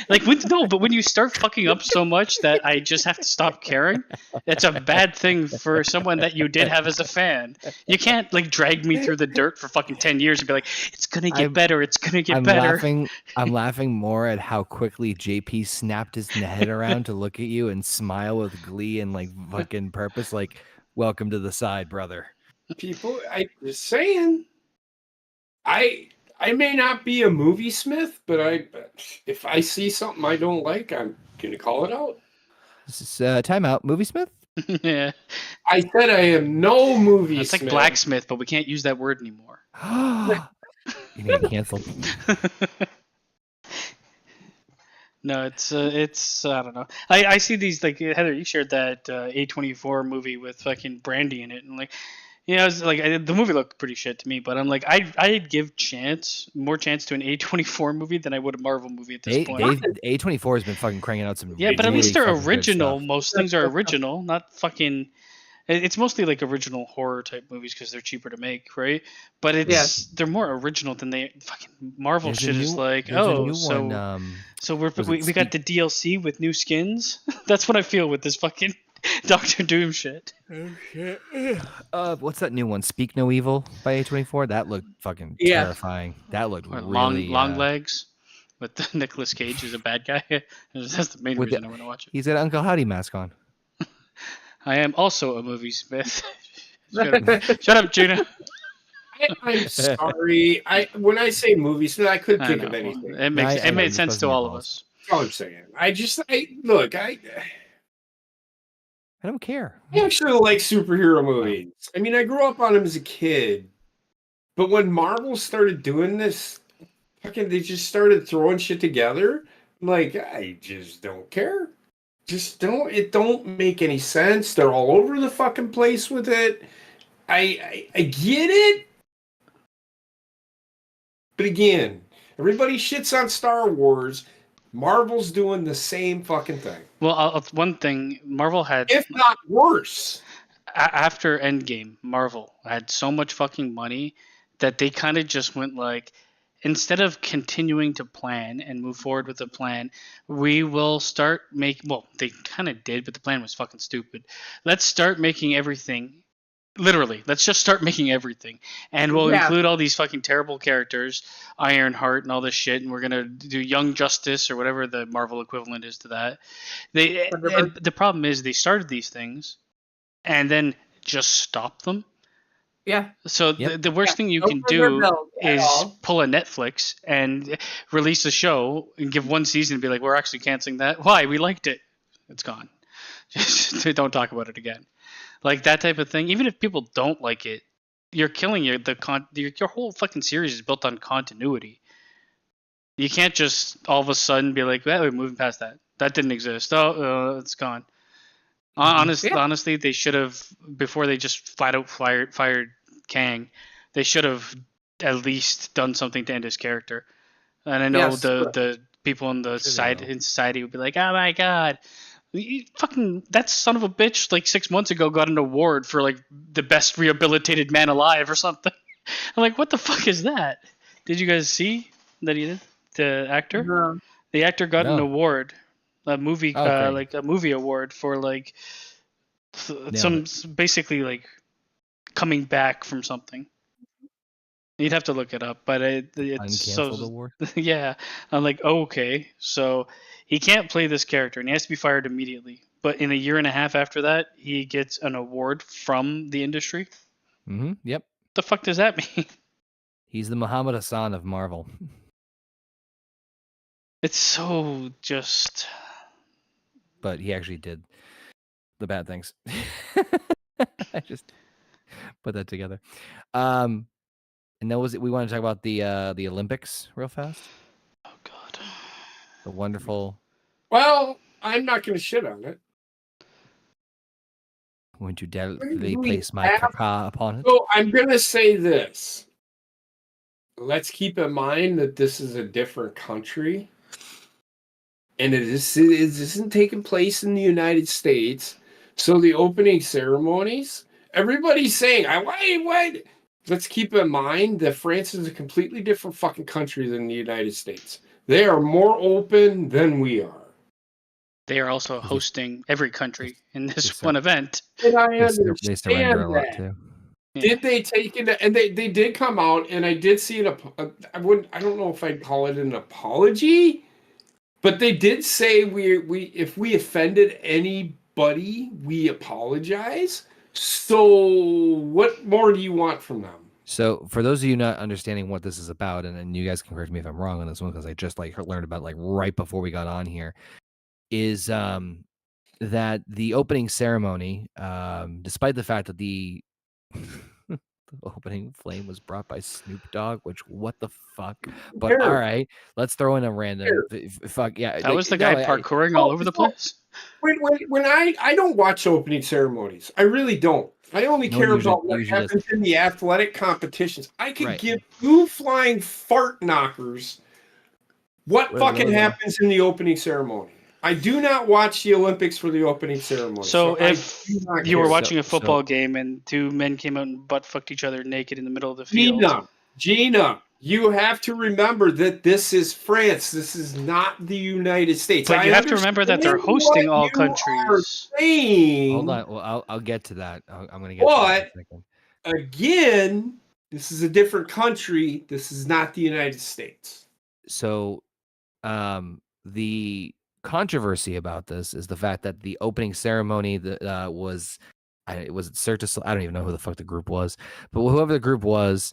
Like but when you start fucking up so much that I just have to stop caring, it's a bad thing for someone that you did have as a fan. You can't like drag me through the dirt for fucking 10 years and be like, it's gonna get better, it's gonna get better. I'm laughing more at how quickly JP snapped his head around to look at you and smile with glee and like fucking purpose, like, welcome to the side, brother. People, I was saying, I may not be a movie smith, but if I see something I don't like, I'm gonna call it out. This is timeout. Movie Smith? Yeah, I said I am no movie it's smith. like blacksmith, but we can't use that word anymore. You get canceled. No, it's I don't know. I see these, like, Heather, you shared that A24 movie with fucking Brandy in it, and like, yeah, it was like, the movie looked pretty shit to me, but I'm like, I'd give more chance to an A24 movie than I would a Marvel movie at this point. A24 has been fucking cranking out some. Yeah, but at least they're fucking good original. stuff. Most things are original, not fucking. It's mostly like original horror type movies because they're cheaper to make, right? But they're more original than they fucking Marvel There's a shit is new- like. there's a Oh, new so one, so was it we got the DLC with new skins. That's what I feel with this fucking Doctor Doom shit. What's that new one? Speak No Evil by A24. That looked fucking Yeah. terrifying. That looked Or really long legs with Nicolas Cage as a bad guy. That's the main With reason the- I want to watch it. He's got an Uncle Howdy mask on. I am also a movie smith. Shut up, Gina. I'm sorry. When I say movie smith, I couldn't I think know. of anything. It I know, made you're sense supposed to to be all of balls. us. That's all I'm saying. I don't care. actually like superhero movies. I mean, I grew up on them as a kid, but when Marvel started doing this, they just started throwing shit together. Like, I just don't care. It don't make any sense. They're all over the fucking place with it. I get it. But again, everybody shits on Star Wars. Marvel's doing the same fucking thing. Well, one thing Marvel had, if not worse. After Endgame, Marvel had so much fucking money that they kind of just went like, instead of continuing to plan and move forward with the plan, we will start well, they kind of did, but the plan was fucking stupid. Let's start making everything. Literally, let's just start making everything, and we'll include all these fucking terrible characters, Ironheart and all this shit, and we're gonna do Young Justice or whatever the Marvel equivalent is to that. The problem is they started these things, and then just stop them. Yeah. So the worst thing you can do is pull a Netflix and release a show and give one season and be like, we're actually canceling that. Why? We liked it. It's gone. Just don't talk about it again. Like that type of thing. Even if people don't like it, you're killing your whole fucking series is built on continuity. You can't just all of a sudden be like, well, we're moving past that. That didn't exist. Oh, it's gone. Honestly, they should have, before they just flat out fired Kang, they should have at least done something to end his character. And I know the people in the society would be like, oh my god, that son of a bitch, like 6 months ago got an award for like the best rehabilitated man alive or something. I'm like, what the fuck is that? Did you guys see that he did? The actor? No. The actor got an award. A movie like a movie award for like some basically like coming back from something. You'd have to look it up, but it's uncanceled award. Yeah, I'm like, okay, so he can't play this character and he has to be fired immediately. But in a year and a half after that, he gets an award from the industry. Mm-hmm. Yep. What the fuck does that mean? He's the Muhammad Hassan of Marvel. It's so just. But he actually did the bad things. I just put that together. And that was it. We want to talk about the Olympics real fast. Oh god. The wonderful. Well, I'm not going to shit on it. Would you definitely place my caca upon it? So I'm going to say this. Let's keep in mind that this is a different country. And it isn't taking place in the United States. So the opening ceremonies, everybody's saying, why? Let's keep in mind that France is a completely different fucking country than the United States. They are more open than we are. They are also hosting every country in this one event. And I understand they surrender a lot too. Yeah. Did they take it? And they did come out, and I did see it. I don't know if I'd call it an apology. But they did say we if we offended anybody, we apologize. So what more do you want from them? So for those of you not understanding what this is about, and you guys can correct me if I'm wrong on this one because I just learned about it right before we got on here, is that the opening ceremony, despite the fact that the opening flame was brought by Snoop Dogg, which what the fuck? But all right, let's throw in a random fuck. Yeah, that was the guy parkouring all over the place. When I don't watch opening ceremonies, I really don't. I only care about what happens in the athletic competitions. I could give two flying fart knockers what fucking happens in the opening ceremony. I do not watch the Olympics for the opening ceremony. So if you were watching a football game and two men came out and butt fucked each other naked in the middle of the field. Gina, you have to remember that this is France. This is not the United States. But you have to remember that they're hosting all countries. Hold on. Well, I'll get to that. I'm going to get to that in a second. Again, this is a different country. This is not the United States. So the controversy about this is the fact that the opening ceremony that was Cirque du Soleil. I don't even know who the fuck the group was, but whoever the group was,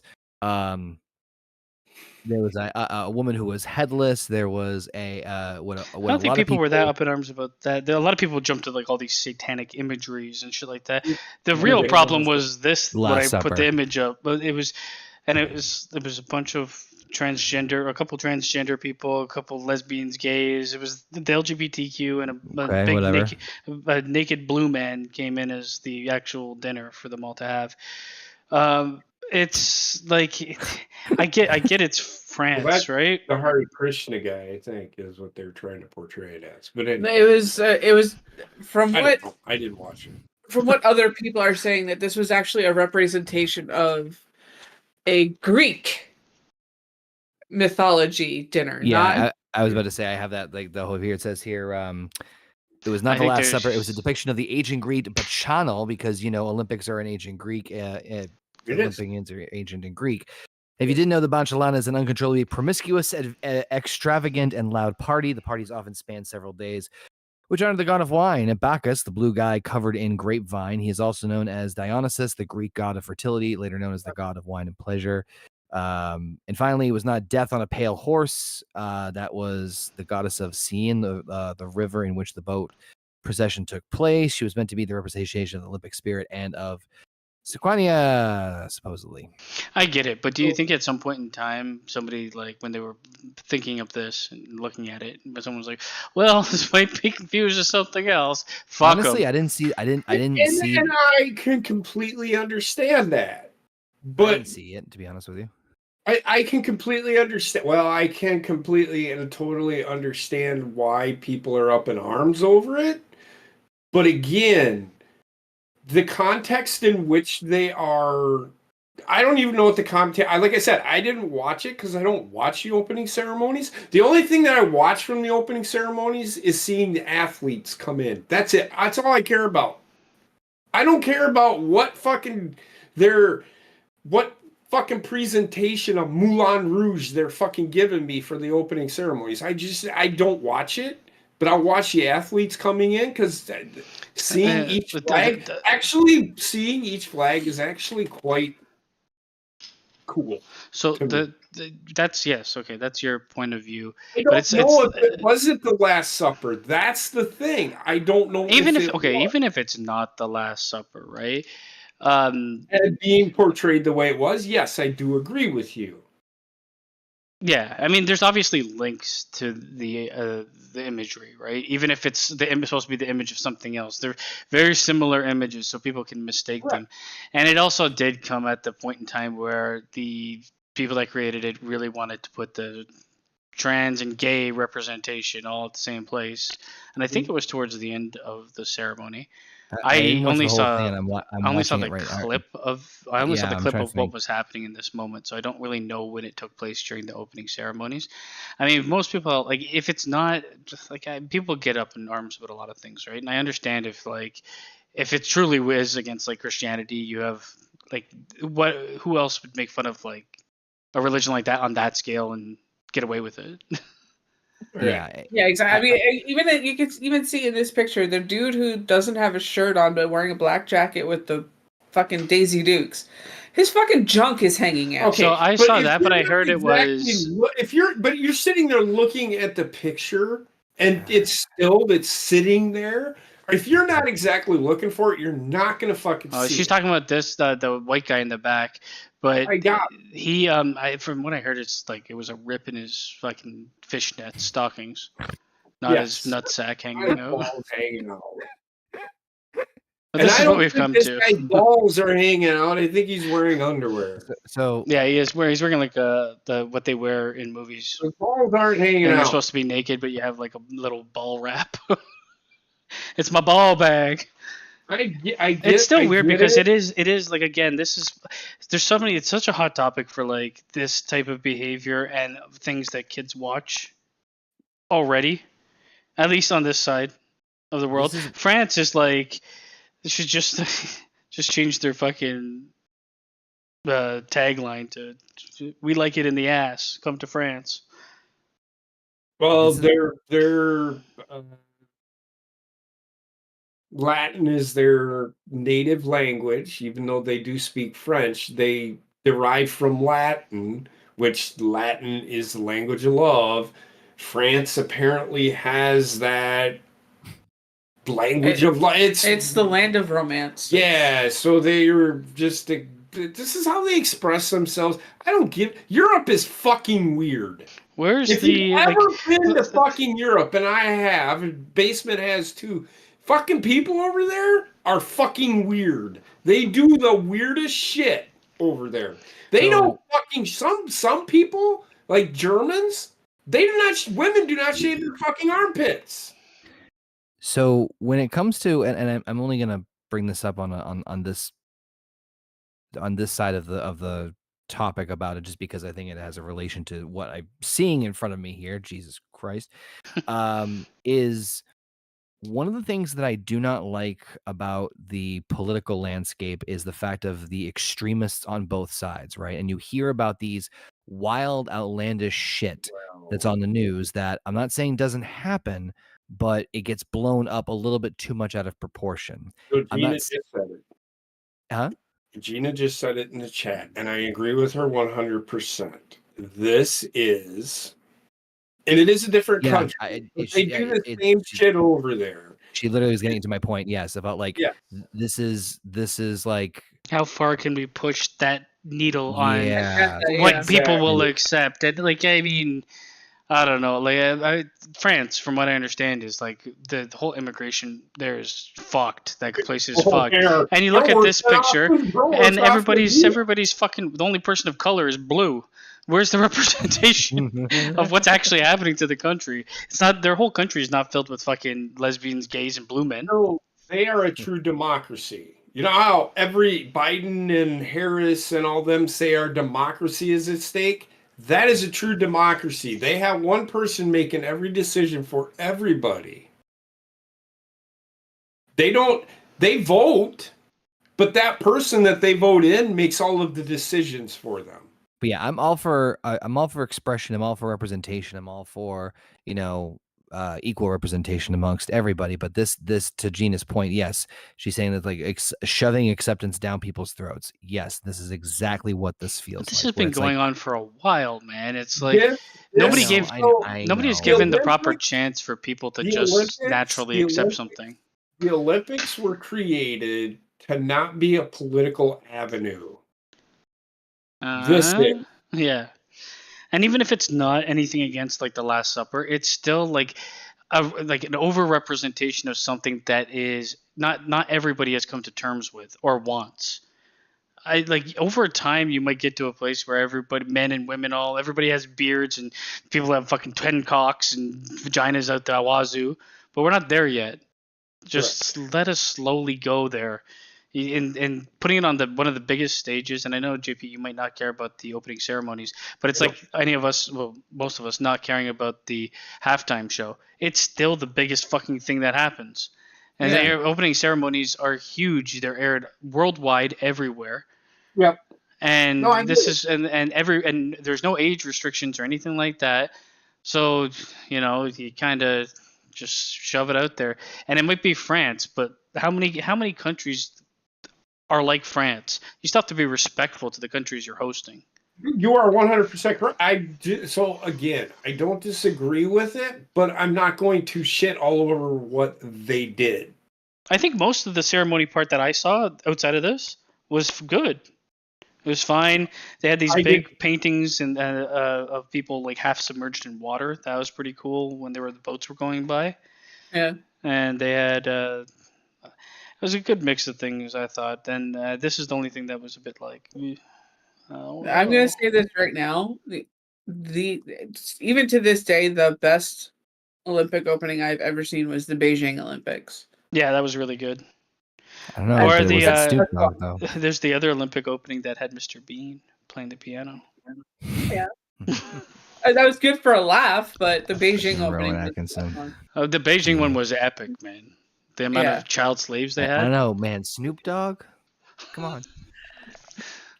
There was a woman who was headless. There was what I a don't think lot of people were that up in arms about that. A lot of people jumped to like all these satanic imageries and shit like that. The Yeah, real they problem was. was this when Last I put the Supper. image up, but it was a bunch of a couple transgender people, a couple lesbians, gays. It was the LGBTQ and a Okay, big whatever. naked blue man came in as the actual dinner for them all to have. It's like I get it's France, that's right? the Hare Krishna guy, I think, is what they're trying to portray it as. But anyway, It was from I what don't know. I didn't watch it. from what other people are saying that this was actually a representation of a Greek mythology dinner. Not Yeah, I was about to say I have that like the whole here. It says here, it was not I the think Last Supper. It was a there's depiction of the ancient Greek Bacchano, because Olympics are in ancient Greek. It is. Olympians are ancient in Greek. If you didn't know, the Banchalana is an uncontrollably promiscuous, extravagant, and loud party. The parties often span several days, which honor the god of wine. And Bacchus, the blue guy covered in grapevine. He is also known as Dionysus, the Greek god of fertility, later known as the god of wine and pleasure. And finally, it was not death on a pale horse. That was the goddess of Seine, the river in which the boat procession took place. She was meant to be the representation of the Olympic spirit and of Sequania, supposedly. I get it, but do you think at some point in time somebody like when they were thinking of this and looking at it, but someone was like, "Well, this might be confused with something else." Fuck Honestly, 'em. I didn't see. I didn't see. And I can completely understand that. I But didn't see it, to be honest with you. I can completely understand. Well, I can completely and totally understand why people are up in arms over it. But again, the context in which they are, I don't even know what the context. Like I said, I didn't watch it because I don't watch the opening ceremonies. The only thing that I watch from the opening ceremonies is seeing the athletes come in. That's it. That's all I care about. I don't care about what fucking presentation of Moulin Rouge they're fucking giving me for the opening ceremonies. I don't watch it, but I'll watch the athletes coming in because seeing each flag is actually quite cool. So to me. that's yes, okay, that's your point of view. I But don't know if it wasn't the Last Supper. That's the thing. I don't know even if it okay, was. even if it's not the Last Supper, right? And being portrayed the way it was, yes, I do agree with you. Yeah, I mean, there's obviously links to the imagery, right? Even if it's supposed to be the image of something else, they're very similar images, so people can mistake them. And it also did come at the point in time where the people that created it really wanted to put the trans and gay representation all at the same place. And I think it was towards the end of the ceremony. I only saw the clip of what was happening in this moment, so I don't really know when it took place during the opening ceremonies. I mean, most people like if it's not just like people get up in arms about a lot of things, right? And I understand if it truly is against like Christianity, you have like who else would make fun of like a religion like that on that scale and get away with it? Yeah, exactly. I mean, you can even see in this picture the dude who doesn't have a shirt on but wearing a black jacket with the fucking Daisy Dukes. His fucking junk is hanging out. Okay, so I saw that, but I heard it was. You're sitting there looking at the picture and it's sitting there. If you're not exactly looking for it, you're not gonna fucking see. She's talking about this the white guy in the back, but he from what I heard, it's like it was a rip in his fucking fishnet stockings, not his nutsack hanging out. But this is what we've come to. Guy's balls are hanging out. I think he's wearing underwear. So yeah, he's wearing like what they wear in movies. The balls aren't hanging out. They're supposed to be naked, but you have like a little ball wrap. It's my ball bag. It's still weird because it is like again there's so many. It's such a hot topic for like this type of behavior and things that kids watch already, at least on this side of the world. France is like they should just change their fucking tagline to "We like it in the ass. Come to France." Well, they're Latin is their native language, even though they do speak French. They derive from Latin, which Latin is the language of love. France apparently has that language of love. It's the land of romance. Yeah, so they're just this is how they express themselves. I don't give. Europe is fucking weird. Where's If the you've ever been to fucking Europe, and I have, and Basement has too, fucking people over there are fucking weird. They do the weirdest shit over there. They don't fucking some people like Germans. They do not. Women do not shave their fucking armpits. So when it comes to, and I'm only gonna bring this up on this side of the topic about it, just because I think it has a relation to what I'm seeing in front of me here. Jesus Christ, is one of the things that I do not like about the political landscape is the fact of the extremists on both sides, right? And you hear about these wild, outlandish shit that's on the news that I'm not saying doesn't happen, but it gets blown up a little bit too much out of proportion. So Gina just said it. Huh? Gina just said it in the chat, and I agree with her 100%. This is, and it is a different country. They do the same shit over there. She literally was getting to my point, yes, about like this is like how far can we push that needle on yeah, what people will accept? And like, I mean, I don't know. Like France, from what I understand, is like the whole immigration there is fucked. That place is fucked. And you look at this picture, and everybody's fucking. The only person of color is blue. Where's the representation of what's actually happening to the country? It's not. Their whole country is not filled with fucking lesbians, gays, and blue men. No, they are a true democracy. You know how every Biden and Harris and all them say our democracy is at stake? That is a true democracy. They have one person making every decision for everybody. They vote, but that person that they vote in makes all of the decisions for them. But yeah, I'm all for expression. I'm all for representation. I'm all for, equal representation amongst everybody. But this to Gina's point, yes, she's saying that like shoving acceptance down people's throats. Yes, this is exactly what this feels. This like, has been going on for a while, man. It's like nobody has given the proper chance for people to just naturally accept something. The Olympics were created to not be a political avenue. Yeah. And even if it's not anything against like the Last Supper, it's still like an over-representation of something that is not everybody has come to terms with or wants. Over time you might get to a place where everybody, men and women, everybody has beards and people have fucking 10 cocks and vaginas out the wazoo, but we're not there yet. Just let us slowly go there. In putting it on one of the biggest stages, and I know JP, you might not care about the opening ceremonies, but it's like any of us, well, most of us, not caring about the halftime show. It's still the biggest fucking thing that happens, and the opening ceremonies are huge. They're aired worldwide, everywhere. Yep. And and there's no age restrictions or anything like that. So you kind of just shove it out there, and it might be France, but how many countries are like France? You still have to be respectful to the countries you're hosting. You are 100% correct. So again, I don't disagree with it, but I'm not going to shit all over what they did. I think most of the ceremony part that I saw outside of this was good. It was fine. They had these big paintings and of people like half submerged in water. That was pretty cool when the boats were going by. Yeah. And they had it was a good mix of things, I thought. And this is the only thing that was a bit like. I'm gonna say this right now. The even to this day, the best Olympic opening I've ever seen was the Beijing Olympics. Yeah, that was really good. I don't know. Or though. There's the other Olympic opening that had Mr. Bean playing the piano. Yeah. That was good for a laugh, but the Beijing opening. The Beijing one was epic, man. The amount of child slaves they had. I don't know, man. Snoop Dogg? Come on.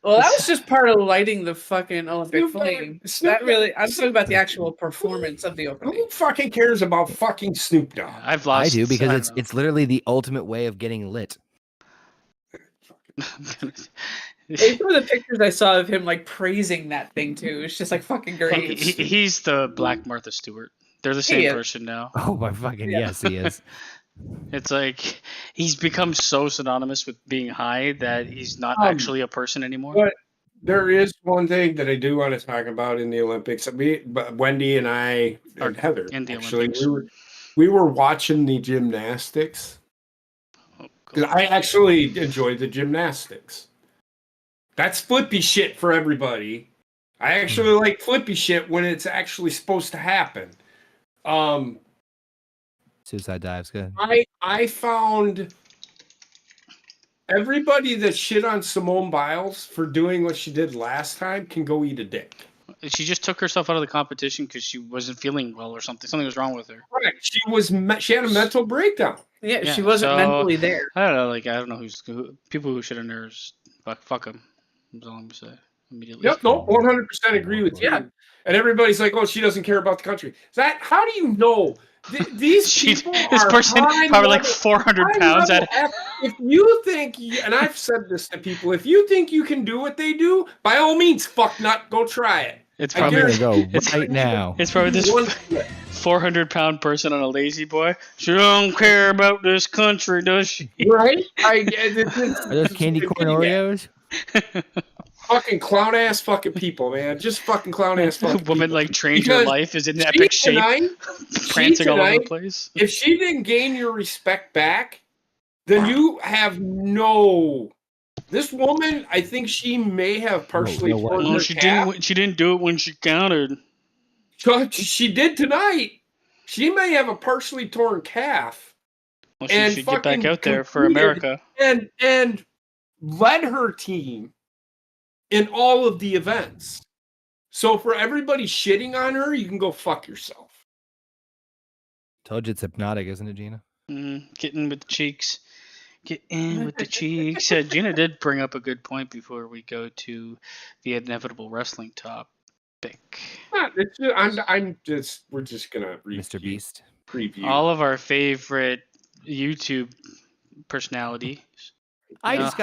Well, that was just part of lighting the fucking Olympic flame. I'm talking about the actual performance of the opening. Who fucking cares about fucking Snoop Dogg? I do, because it's literally the ultimate way of getting lit. Some of the pictures I saw of him like praising that thing too. It's just like fucking great. He's the Black Martha Stewart. They're the same person now. Oh my fucking yes, he is. It's like he's become so synonymous with being high that he's not actually a person anymore. But there is one thing that I do want to talk about in the Olympics. Wendy and I and Heather in the actually Olympics. we were watching the gymnastics. Oh, 'Cause I actually enjoyed the gymnastics. That's flippy shit for everybody. I actually like flippy shit when it's actually supposed to happen. Suicide dive's good. I found everybody that shit on Simone Biles for doing what she did last time can go eat a dick. She just took herself out of the competition because she wasn't feeling well or something. Something was wrong with her. Right. She had a mental breakdown. Yeah, Yeah, she wasn't so- mentally there. I don't know. Like I don't know people who shit on her. Fuck them. That's all I'm gonna say immediately. Yep, no, 100% agree with you. Yeah. And everybody's like, "Oh, she doesn't care about the country." How do you know? These people This are person high probably like level- 400 high pounds level at. If you think, and I've said this to people, if you think you can do what they do, by all means, fuck nut, go try it. It's I I'm probably gonna go It's- right now. it's probably this One- 400-pound person on a lazy boy. She don't care about this country, does she? right? Are those candy corn Oreos? Fucking clown ass fucking people, man. Just fucking clown ass fucking Woman people. like trained her Because life is in she epic shape, tonight- prancing all over the tonight, place. If she didn't gain your respect back, then you have no. This woman, I think she may have partially no way. torn No, her she calf. didn't. She didn't do it when she counted. She did tonight. She may have a partially torn calf Well, she And should get back fucking out there for competed. America. and led her team in all of the events. So for everybody shitting on her, you can go fuck yourself. Told you it's hypnotic, isn't it, Gina? Get in with the cheeks. Get in with the cheeks. Gina did bring up a good point before we go to the inevitable wrestling topic. It's just, we're just gonna Mr. Beast. preview. All of our favorite YouTube personalities. I just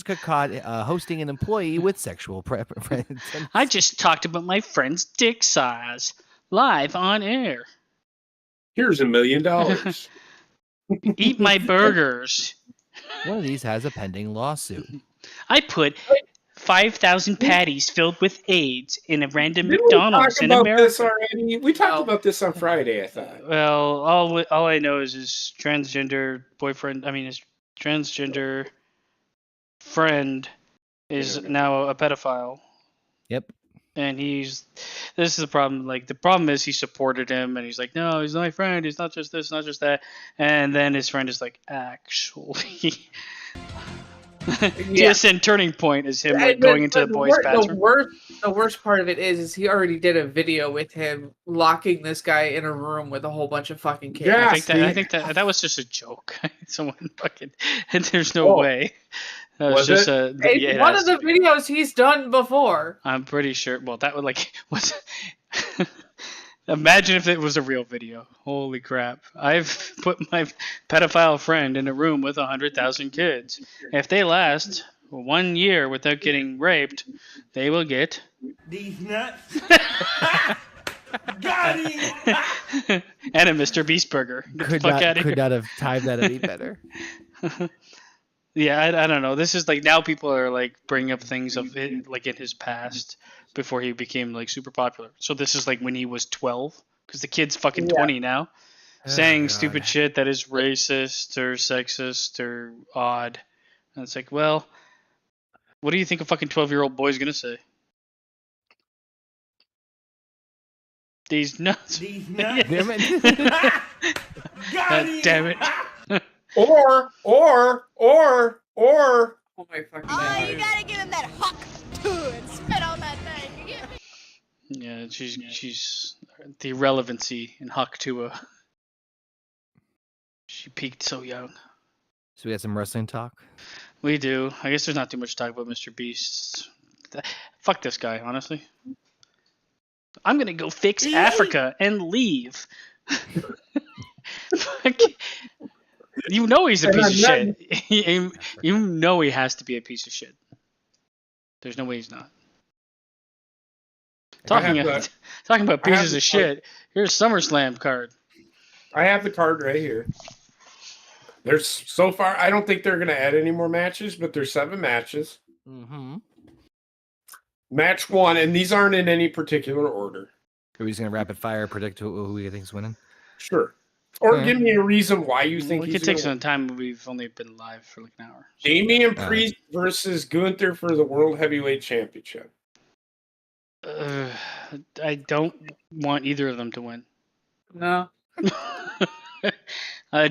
got caught hosting an employee with sexual preference. I just talked about my friend's dick size live on air. Here's $1 million. Eat my burgers. One of these has a pending lawsuit. I put 5,000 patties filled with AIDS in a random Didn't McDonald's we in talk about this America. already? We talked about this on Friday, I thought. Well, all I know is his transgender boyfriend. I mean, his transgender friend is now a pedophile. Yep. And this is the problem. Like, the problem is he supported him, and he's like, no, he's my friend. He's not just this, not just that. And then his friend is like, actually. GSN turning point is him like going into the boys' bathroom. The worst part of it is he already did a video with him locking this guy in a room with a whole bunch of fucking kids. Yeah. I think that was just a joke. Someone fucking. There's no way. That was just a. It's Yeah, one of the videos he's done before. I'm pretty sure. Well, that would like was. Imagine if it was a real video. Holy crap! I've put my pedophile friend in a room with 100,000 kids. If they last 1 year without getting raped, they will get. These nuts. Got him. And a Mr. Beast burger. Get the Could fuck out of here. not have timed that any better. Yeah, I don't know. This is like now people are like bringing up things of it, like in his past before he became like super popular. So this is like when he was 12 because the kid's fucking 20 now, saying God. stupid shit that is racist or sexist or odd. And it's like, well, what do you think a fucking 12-year-old boy's gonna say? These nuts. These nuts. Damn it. Got him. Damn it. Or Oh my fucking Oh, you god. gotta give him that huck to and spit on that thing. You get me? Yeah, she's the irrelevancy in Huck Tua. She peaked so young. So we got some wrestling talk. We do. I guess there's not too much to talk about Mr. Beast. Fuck this guy, honestly. I'm gonna go fix Africa and leave. Fuck. You know he's a piece of shit. You know he has to be a piece of shit. There's no way he's not. I have Talking about I have pieces the of shit. Here's SummerSlam card. I have the card right here. There's so far. I don't think they're going to add any more matches, but there's 7 matches. Mm-hmm. Match 1, and these aren't in any particular order. Are we just gonna rapid fire predict who we think's winning? Sure. Or Alright. give me a reason why you think We he's could take gonna some win. time. We've only been live for like an hour. Damian Priest versus Gunther for the World Heavyweight Championship. I don't want either of them to win. No.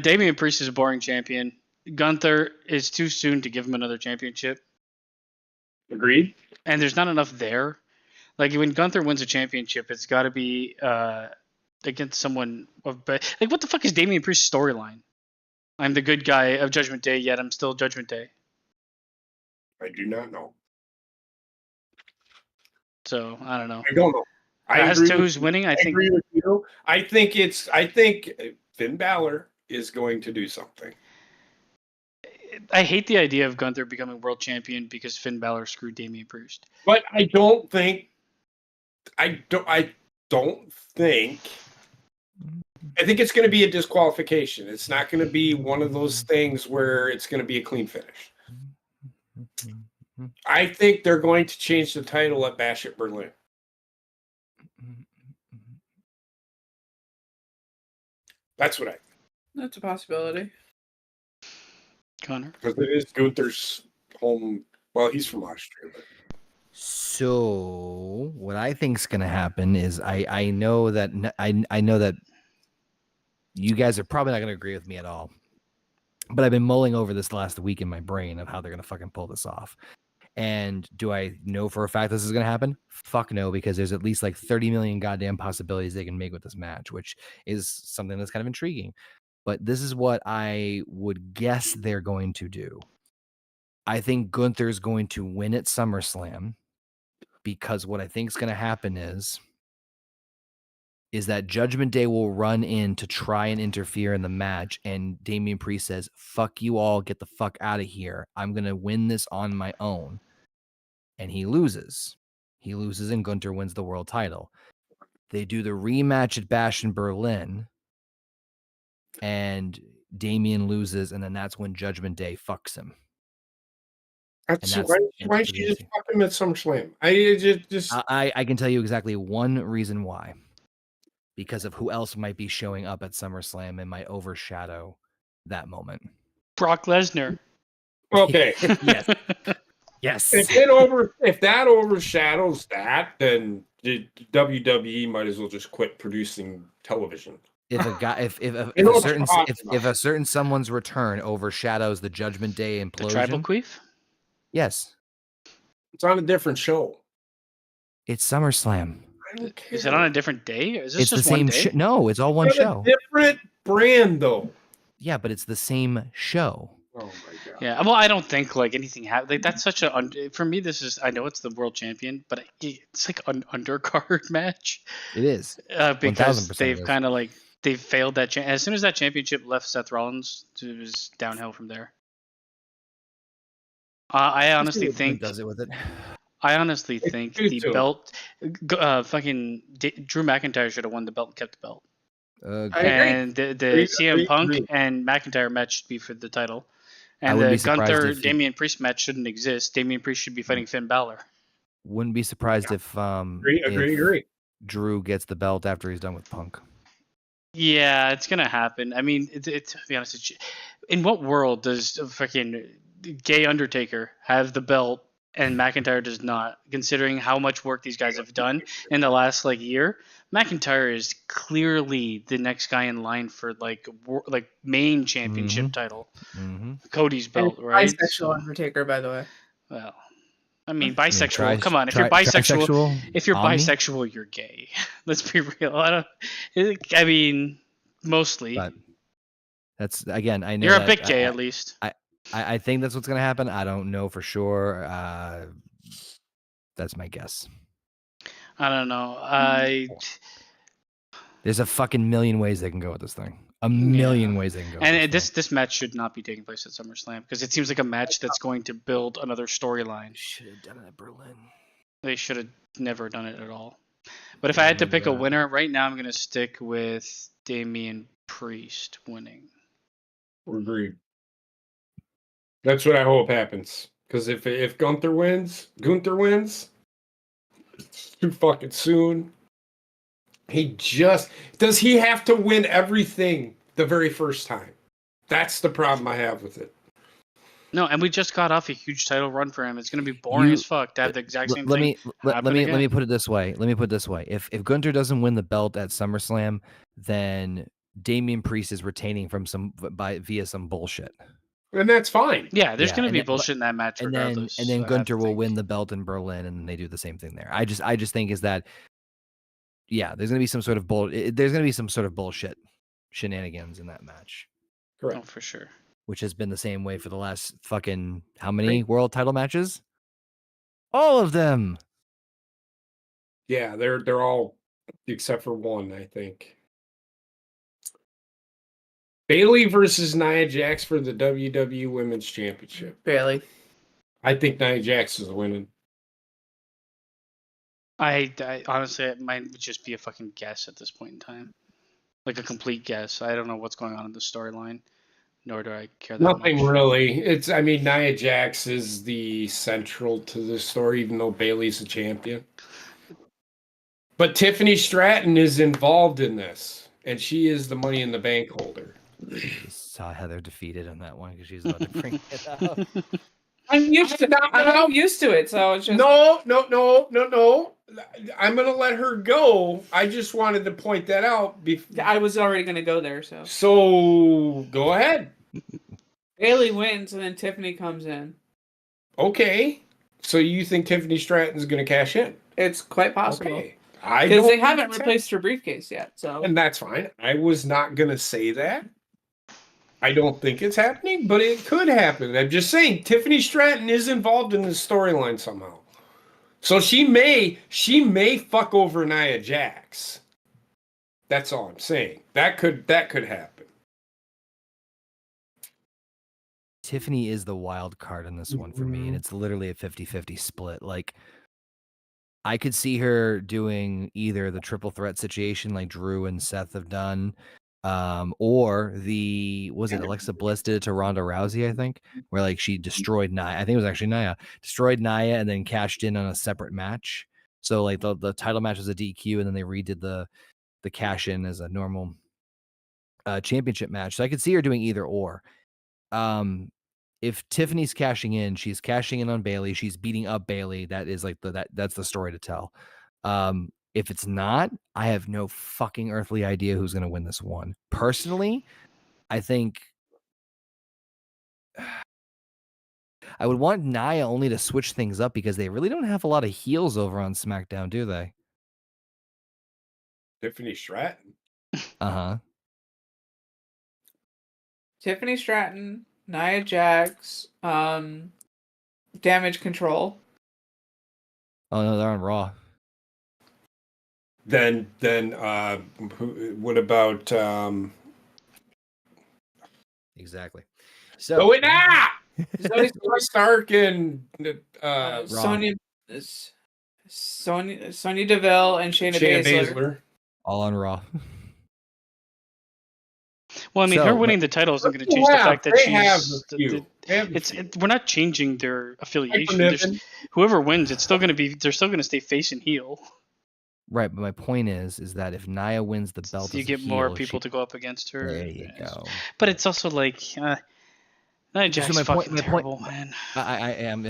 Damian Priest is a boring champion. Gunther is too soon to give him another championship, Agreed? and there's not enough there. Like when Gunther wins a championship, it's got to be against someone of like what the fuck is Damian Priest's storyline? I'm the good guy of Judgment Day, yet I'm still Judgment Day. I do not know. So I don't know. I don't know. As to who's winning, I think agree with you. I think Finn Balor is going to do something. I hate the idea of Gunther becoming world champion because Finn Balor screwed Damian Priest. But I don't think I think it's going to be a disqualification. It's not going to be one of those things where it's going to be a clean finish. I think they're going to change the title at Bash at Berlin. That's what I think. That's a possibility. Connor? Because it is Gunther's home. Well, he's from Austria. But... So what I think's gonna happen is I know that I know that you guys are probably not gonna agree with me at all, but I've been mulling over this last week in my brain of how they're gonna fucking pull this off. And do I know for a fact this is gonna happen? Fuck no, because there's at least like 30 million goddamn possibilities they can make with this match, which is something that's kind of intriguing. But this is what I would guess they're going to do. I think Gunther's going to win at SummerSlam because what I think is going to happen is that Judgment Day will run in to try and interfere in the match, and Damian Priest says, "Fuck you all, get the fuck out of here. I'm going to win this on my own." And he loses. He loses, and Gunther wins the world title. They do the rematch at Bash in Berlin, and Damian loses, and then that's when Judgment Day fucks him. That's why don't you just fuck him at SummerSlam? I can tell you exactly one reason why. Because of who else might be showing up at SummerSlam and might overshadow that moment. Brock Lesnar. Okay. Yes. Yes. If that overshadows that, then WWE might as well just quit producing television. If a guy, if a certain someone's return overshadows the Judgment Day implosion, The Tribal Queef? Yes, it's on a different show. It's SummerSlam. I don't care. Is it on a different day? Is this It's just the same one day? No, it's all one show. A different brand, though. Yeah, but it's the same show. Oh my god. Yeah, well, I don't think like anything happened. Like that's such a for me. This is I know it's the world champion, but it's like an undercard match. It is because 1000% they've is. kind of like they've failed that. As soon as that championship left Seth Rollins, it was downhill from there. I honestly think does it with it. I honestly think the too. belt, fucking Drew McIntyre should have won the belt and kept the belt. I agree. And the CM Punk and McIntyre match should be for the title. And wouldn't the be surprised Gunther if Damian Priest match shouldn't exist. Damian Priest should be fighting Finn Balor. Wouldn't be surprised if Agree. Drew gets the belt after he's done with Punk. Yeah, it's gonna happen. I mean, to be honest, in what world does a fucking gay Undertaker have the belt and McIntyre does not? Considering how much work these guys have done in the last like year, McIntyre is clearly the next guy in line for like main championship title. Mm-hmm. Cody's belt, right? Bisexual Undertaker, by the way. Well, I mean, bisexual. Come on, if you're trisexual, bisexual, you're gay. Let's be real. I mean, mostly. But that's again. I know You're a that bit gay, at least. I think that's what's going to happen. I don't know for sure. That's my guess. I don't know. There's a fucking million ways they can go with this thing. A million ways they can go. And with this match should not be taking place at SummerSlam because it seems like a match that's going to build another storyline. Should have done it at Berlin. They should have never done it at all. But if I had to pick a winner right now, I'm going to stick with Damian Priest winning. Agreed. That's what I hope happens. Because if Gunther wins, too fucking soon. Does he have to win everything the very first time? That's the problem I have with it. No, and we just got off a huge title run for him. It's going to be boring as fuck to have the exact same thing. Let me put it this way. If Gunther doesn't win the belt at SummerSlam, then Damian Priest is retaining from via some bullshit. And that's fine. Yeah, there's going to be bullshit in that match regardless. And then Gunther will win the belt in Berlin, and they do the same thing there. I just think is that, yeah, there's going to be some sort of bullshit shenanigans in that match. Correct. Oh, for sure. Which has been the same way for the last fucking how many world title matches? All of them. Yeah, they're all except for one, I think. Bayley versus Nia Jax for the WWE Women's Championship. Bayley. I think Nia Jax is winning. I honestly, it might just be a fucking guess at this point in time. Like a complete guess. I don't know what's going on in the storyline, nor do I care that Nothing much. really. Nia Jax is the central to the story, even though Bayley's the champion. But Tiffany Stratton is involved in this, and she is the Money in the Bank holder. Saw Heather defeated on that one because she's about to bring it up. I'm used to it, so it's just No. I'm gonna let her go. I just wanted to point that out. I was already gonna go there, so So go ahead. Bayley wins and then Tiffany comes in. Okay. So you think Tiffany Stratton's gonna cash in? It's quite possible. Okay. Because they haven't replaced her briefcase yet, so And that's fine. I was not gonna say that. I don't think it's happening, but it could happen. I'm just saying Tiffany Stratton is involved in this storyline somehow. So she may fuck over Nia Jax. That's all I'm saying. That could happen. Tiffany is the wild card in this one for me, and it's literally a 50-50 split. Like, I could see her doing either the triple threat situation like Drew and Seth have done, or Alexa Bliss did it to Ronda Rousey, I think, where like she destroyed Nia. I think it was actually Nia. Destroyed Nia and then cashed in on a separate match. So like the title match was a DQ, and then they redid the cash in as a normal championship match. So I could see her doing either or. If Tiffany's cashing in, she's cashing in on Bayley. She's beating up Bayley. That is like that's the story to tell. If it's not, I have no fucking earthly idea who's going to win this one. Personally, I think I would want Nia only to switch things up because they really don't have a lot of heels over on SmackDown, do they? Tiffany Stratton. Uh-huh. Tiffany Stratton, Nia Jax, Damage Control. Oh no, they're on Raw. Then what about Exactly. So Stark and Sonya Deville and Shayna Baszler. All on Raw. Well, I mean, her winning the title isn't going to change the fact that we're not changing their affiliation. Whoever wins, they're still going to stay face and heel. Right, but my point is that if Nia wins the belt, So you get more people to go up against her. There you go. But it's also like Nia Jax is fucking terrible, man. I am.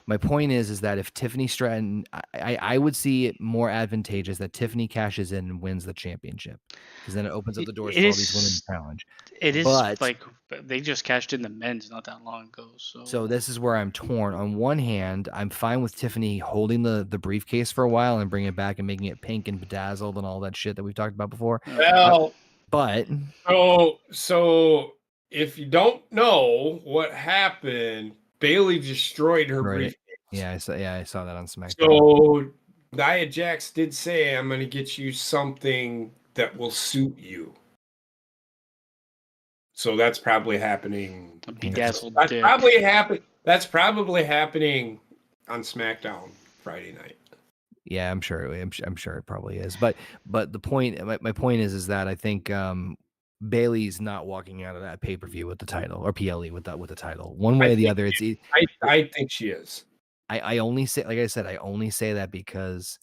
My point is that if Tiffany Stratton, I would see it more advantageous that Tiffany cashes in and wins the championship, because then it opens up the doors for all these women to challenge. It is like they just cashed in the men's not that long ago. So this is where I'm torn. On one hand, I'm fine with Tiffany holding the briefcase for a while and bringing it back and making it pink and bedazzled and all that shit that we've talked about before. Well, but so if you don't know what happened, Bayley destroyed her briefcase. Yeah, I saw that on SmackDown. So Nia Jax did say, "I'm going to get you something that will suit you. So that's probably happening. A bedazzled That's dick. That's probably happening on SmackDown Friday night. Yeah, I'm sure. I'm sure it probably is. But the point, my point is that I think Bailey's not walking out of that pay-per-view with the title, or PLE with the title. One way or the other, I think she is. I only say, like I said, I only say that because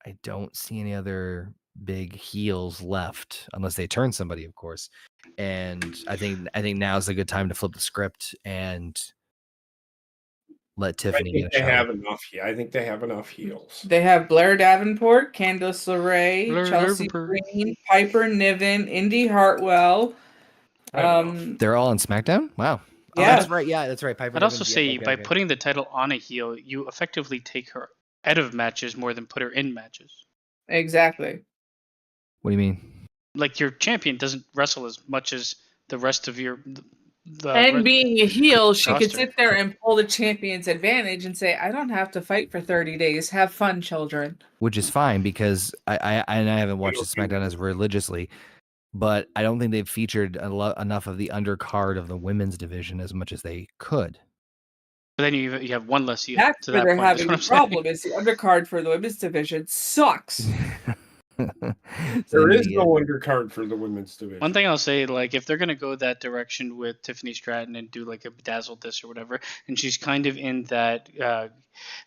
I don't see any other big heels left unless they turn somebody, of course. And I think now's a good time to flip the script and let Tiffany I think get a they shot. have enough. I think they have enough heels. They have Blair Davenport, Candice LeRae, Blair Chelsea Davenport. Green, Piper Niven, Indy Hartwell. They're all on SmackDown? Wow. Oh, Yeah. that's right. Yeah, that's right. Piper I'd also Niven's- say okay, by okay. putting the title on a heel, you effectively take her out of matches more than put her in matches. Exactly. What do you mean? Like your champion doesn't wrestle as much as the rest of your. And being a heel, she could roster. sit there and pull the champion's advantage and say, I don't have to fight for 30 days. Have fun, children. Which is fine because I haven't watched the SmackDown as religiously, but I don't think they've featured enough of the undercard of the women's division as much as they could. But then you have one less heel. That's to where that they're point, having the that's what I'm problem is the undercard for the women's division sucks. There is no undercard for the women's division. One thing I'll say, like, if they're gonna go that direction with Tiffany Stratton and do like a bedazzled this or whatever, and she's kind of in that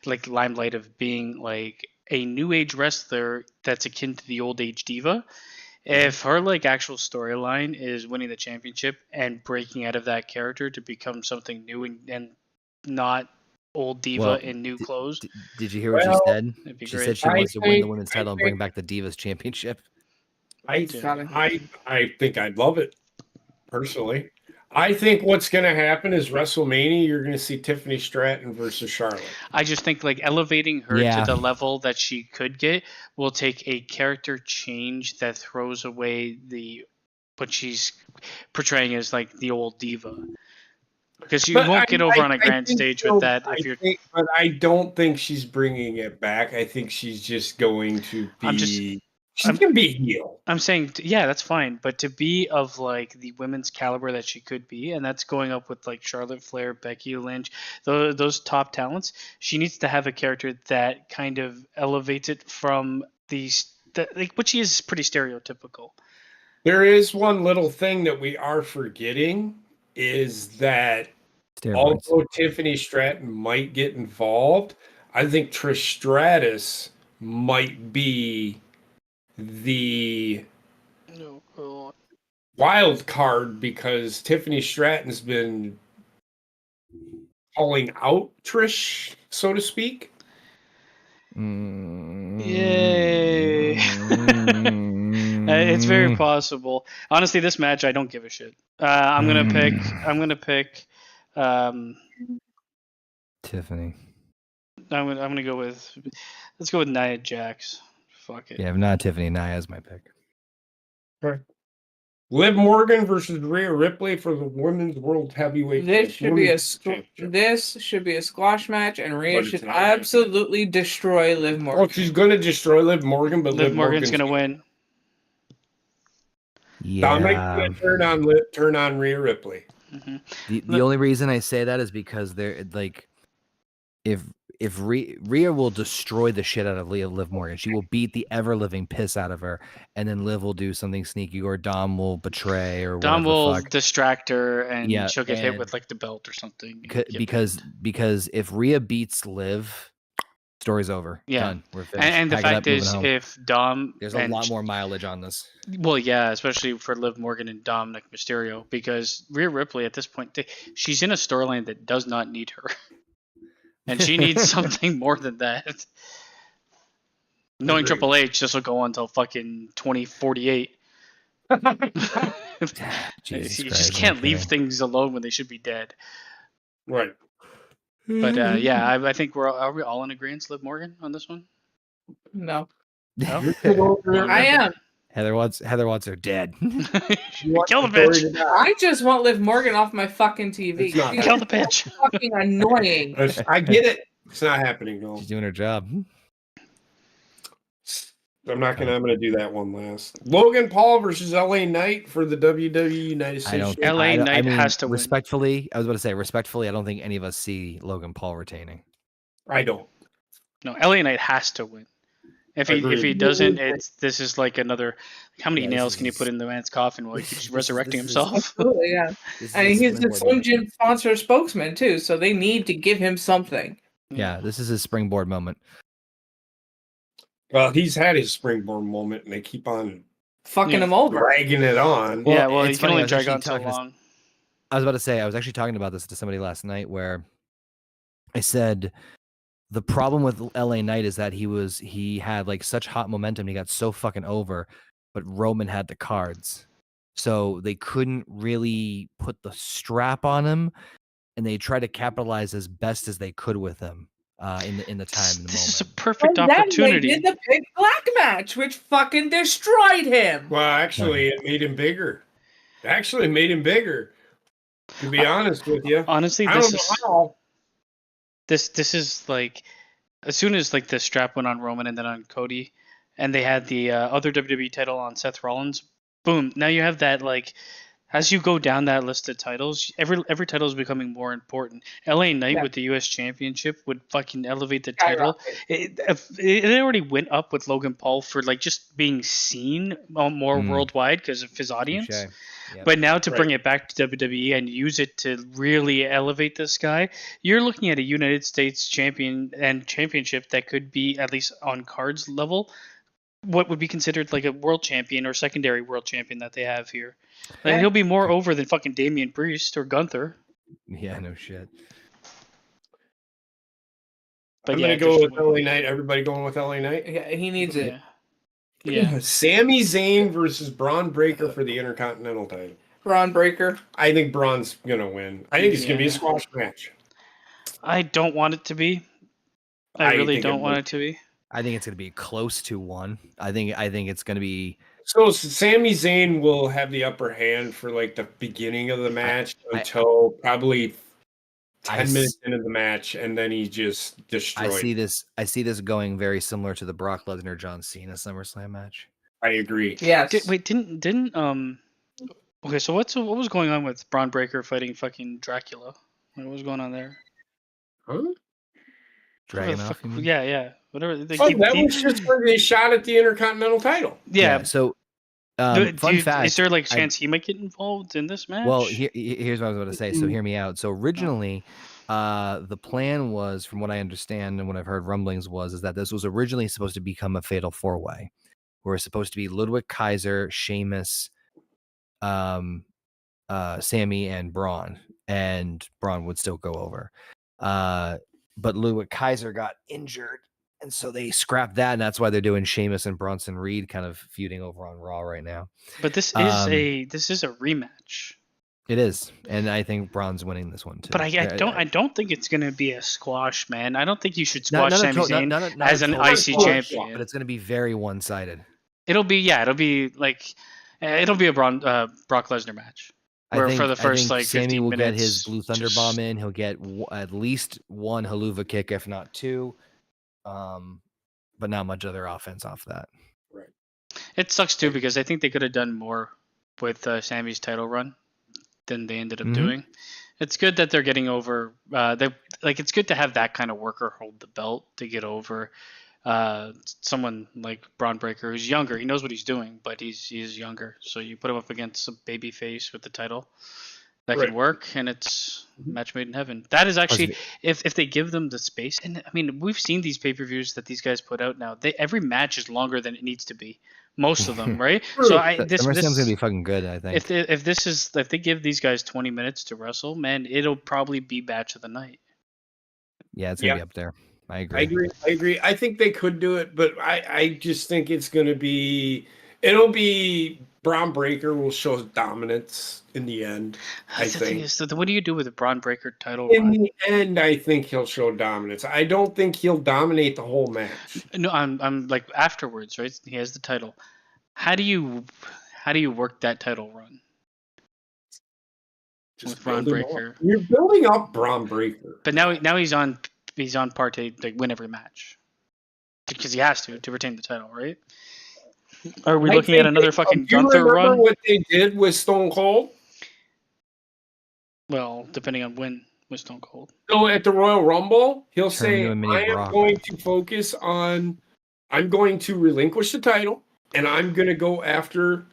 like limelight of being like a new age wrestler that's akin to the old age diva. If her like actual storyline is winning the championship and breaking out of that character to become something new and not old diva Well, in new clothes, Did you hear what Well, she said? that'd be She great. said she I wants to win the think- women's I title and bring think- back the Divas Championship. I Got think I'd love it personally. I think what's going to happen is WrestleMania. You're going to see Tiffany Stratton versus Charlotte. I just think like elevating her Yeah. to the level that she could get will take a character change that throws away what she's portraying as like the old diva. Because you But won't get over on a I grand think stage so, with that if you're. But I don't think she's bringing it back. I think she's just going to be. She's going to be a heel. I'm saying, yeah, that's fine, but to be of like the women's caliber that she could be, and that's going up with like Charlotte Flair, Becky Lynch, those top talents, she needs to have a character that kind of elevates it from like what she is pretty stereotypical. There is one little thing that we are forgetting is that Steroids. although Tiffany Stratton might get involved, I think Trish Stratus might be the wild card because Tiffany Stratton's been calling out Trish, so to speak. Yay. It's very possible. Honestly, this match I don't give a shit. I'm gonna pick. Tiffany. I'm gonna go with. Let's go with Nia Jax. Fuck it. Yeah, if not Tiffany, Nia's my pick. Liv Morgan versus Rhea Ripley for the Women's World Heavyweight. This should be a Championship. squash match, and Rhea But it's should not. absolutely destroy Liv Morgan. Well, she's going to destroy Liv Morgan, but Liv Morgan's gonna win. Dominic's Yeah. gonna turn on Rhea Ripley. The only reason I say that is because they're like, if Rhea will destroy the shit out of Liv Morgan, she will beat the ever living piss out of her, and then Liv will do something sneaky, or Dom will betray, or Dom whatever will the fuck. distract her, and Yeah, she'll get hit and- with like the belt or something. Because if Rhea beats Liv, story's over. Yeah. Done. We're finished. And the Pack it fact up, moving is, home. if Dom There's a and lot more mileage on this. Well, yeah, especially for Liv Morgan and Dominic Mysterio, because Rhea Ripley at this point, she's in a storyline that does not need her, and she needs something more than that. Knowing Agreed. Triple H, this will go on until fucking 2048. Jesus You Christ, just can't okay. leave things alone when they should be dead. Right. But yeah, I think are we all in agreement, Liv Morgan, on this one? No, No? I am. Heather wants her dead. Kill the bitch. I just want Liv Morgan off my fucking TV. It's not She's Kill the bitch. fucking annoying. I get it. It's not happening, though. She's doing her job. I'm gonna do that one last. Logan Paul versus LA Knight for the WWE United States. I don't. Championship. LA I Knight mean, has to win. respectfully, I was about to say respectfully. I don't think any of us see Logan Paul retaining. I don't. No, LA Knight has to win. If he Agreed. doesn't, this is like another. How many Yeah, nails can you put in the man's coffin while he keeps resurrecting himself? Absolutely, yeah. This I mean, is he's the springboard Slim moment. Jim sponsor spokesman too, so they need to give him something. Yeah, this is his springboard moment. Well, he's had his springboard moment, and they keep on Fucking Yeah. him over. dragging it on. Well, Yeah, well, it's you can funny, I only was drag actually on so talking to- long. I was about to say, I was actually talking about this to somebody last night where I said the problem with LA Knight is that he had like such hot momentum, he got so fucking over, but Roman had the cards. So they couldn't really put the strap on him, and they tried to capitalize as best as they could with him in the time, in the This is a moment. perfect And then opportunity. they did the big black match, which fucking destroyed him. Well, actually, it made him bigger. Actually, made him bigger. To be honest with you, Honestly, I this don't know is how. this is like as soon as like the strap went on Roman and then on Cody, and they had the other WWE title on Seth Rollins. Boom! Now you have that like. As you go down that list of titles, every title is becoming more important. LA Knight Yeah. with the U.S. Championship would fucking elevate the title. Skyrocket. It already went up with Logan Paul for like just being seen more Mm. worldwide because of his audience. Touche. Yep. But now to Right. bring it back to WWE and use it to really elevate this guy, you're looking at a United States champion and championship that could be, at least on cards level, what would be considered like a world champion or secondary world champion that they have here. Like, Yeah. he'll be more over than fucking Damian Priest or Gunther. Yeah, no shit. But I'm yeah, gonna go with there's- LA Knight. Everybody going with LA Knight? Yeah, he needs it. yeah. Yeah. Sami Zayn versus Braun Breaker for the Intercontinental title. Braun Breaker. I think Braun's gonna win. I think it's gonna be a Yeah. squash match. I don't want it to be. I I really think it don't want will. it to be. I think it's gonna be close to one. I think it's gonna be. So Sami Zayn will have the upper hand for like the beginning of the match until probably 10 minutes into the match, and then he just destroyed. I see this going very similar to the Brock Lesnar John Cena SummerSlam match. I agree. Yes. Didn't okay, so what was going on with Braun Breaker fighting fucking Dracula? What was going on there? Huh? Dragon Whatever off. the You fuck- mean? Yeah. Whatever. They Oh, keep- that was just for the shot at the Intercontinental title. yeah. So, Do fun you- fact. is there like a chance he might get involved in this match? Well, here's what I was about to say. So hear me out. So originally, the plan was, from what I understand and what I've heard rumblings is that this was originally supposed to become a fatal 4-way, where it's supposed to be Ludwig Kaiser, Sheamus, Sammy, and Braun would still go over. But Ludwig Kaiser got injured, and so they scrapped that, and that's why they're doing Sheamus and Bronson Reed kind of feuding over on Raw right now. but this is a rematch. It is, and I think Braun's winning this one too. But I don't think it's gonna be a squash, man. I don't think you should Not- squash not a Sami to- not- Zayn not a- not as a an total IC squash, champion. but it's going to be very one-sided. It'll be like it'll be a Brock Lesnar match. Where for the first like Sammy 15 will minutes, get his Blue Thunder just- Bomb in. He'll get at least one haluva kick, if not two. But not much other offense off that. It sucks too because I think they could have done more with Sammy's title run than they ended up Mhm. doing. It's good that they're getting over. It's good to have that kind of worker hold the belt to get over someone like Braun Breaker, who's younger. He knows what he's doing, but he's younger. So you put him up against a baby face with the title. That Right. could work, and it's a match made in heaven. That is actually, if they give them the space, and I mean, we've seen these pay-per-views that these guys put out now. Every match is longer than it needs to be. Most of them, right? So SummerSlam's going to be fucking good, I think. if they give these guys 20 minutes to wrestle, man, it'll probably be match of the night. Yeah, it's going to be up there. I agree. I agree. I think they could do it, but I just think it's going to be. It'll be Braun Breaker will show dominance in the end. I The thing think. is, what do you do with a Braun Breaker title In run? the end, I think he'll show dominance. I don't think he'll dominate the whole match. No, I'm like afterwards, right? He has the title. How do you work that title run? With Braun build him up. Breaker. You're building up Braun Breaker. But now he's on par to like win every match because he has to retain the title, right? Are we I looking at think another they- fucking Do you Gunther remember run? what they did with Stone Cold? Well, depending on when with Stone Cold. So at the Royal Rumble, he'll Turn into say, a mini I am Brock. going to focus on, I'm going to relinquish the title, and I'm going to go after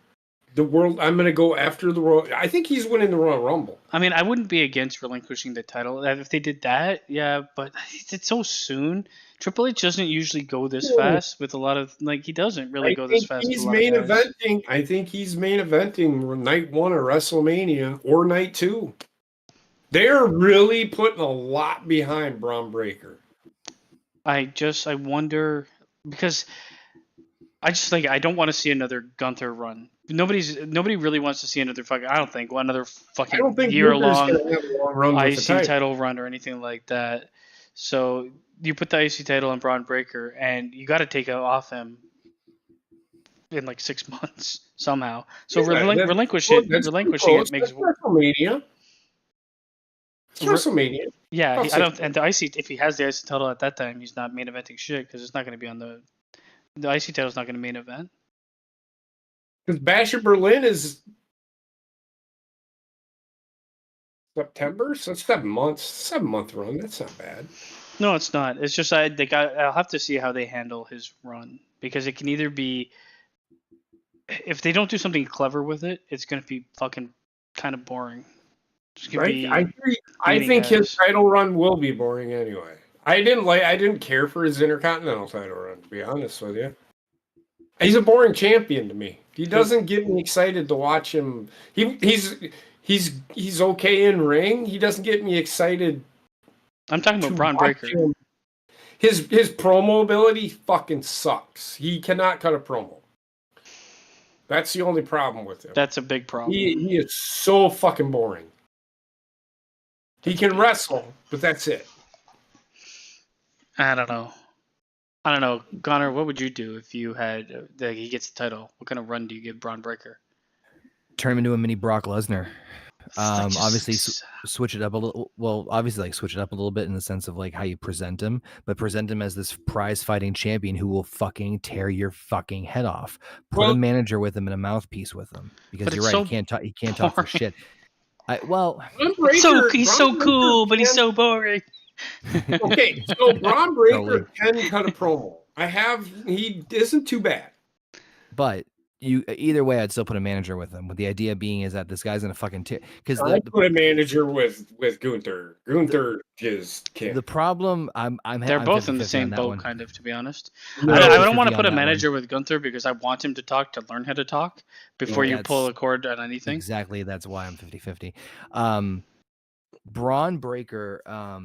the world. I'm going to go after the Royal. I think he's winning the Royal Rumble. I mean, I wouldn't be against relinquishing the title if they did that. Yeah, but it's so soon. Triple H doesn't usually go this fast with a lot of he doesn't really I go this think fast with he's a lot of main guys. eventing. I think he's main eventing night 1 of WrestleMania or night 2. They're really putting a lot behind Braun Breaker. I wonder because I don't want to see another Gunther run. Nobody really wants to see another fucking. I don't think another I fucking don't think year Gunther's long going to have a long run with the IC title. title run or anything like that. So you put the IC title on Braun Breaker, and you got to take it off him in 6 months somehow. So Yeah, relinquishing close. it makes That's WrestleMania. It's Re- WrestleMania. yeah. I'll I don't and the IC if he has the IC title at that time, he's not main eventing shit because it's not going to be on the IC title's not going to main event. Because Bash at Berlin is September, so it's 7 months. 7-month run. That's not bad. No, it's not. It's just I'll have to see how they handle his run because it can either be if they don't do something clever with it, it's going to be fucking kind of boring. It's gonna Right? be I beating think his guys. title run will be boring anyway. I didn't care for his Intercontinental title run, to be honest with you. He's a boring champion to me. He doesn't get me excited to watch him. He's okay in ring. He doesn't get me excited. I'm talking about to Braun watch Breaker. him. His promo ability fucking sucks. He cannot cut a promo. That's the only problem with him. That's a big problem. He is so fucking boring. He can wrestle, but that's it. I don't know. Connor, what would you do if you had he gets the title? What kind of run do you give Braun Breaker? Turn him into a mini Brock Lesnar. Just- Obviously switch it up a little. Well, obviously switch it up a little bit in the sense of how you present him, but present him as this prize fighting champion who will fucking tear your fucking head off. Put a manager with him and a mouthpiece with him because But you're it's right. so He can't talk for boring. shit. He's so cool, but he's so boring. Okay, so Braun Breaker Totally. can cut a promo. He isn't too bad. But either way, I'd still put a manager with him. With the idea being is that this guy's gonna fucking tear because I put a manager with Gunther. Gunther is king. the problem They're I'm both in 50-50 the on same that boat, one. kind of, to be honest. No, I don't 50-50 want to put on a that one. manager with Gunther because I want him to learn how to talk before you pull a cord on anything. Exactly, that's why I'm 50-50. Braun Breaker, I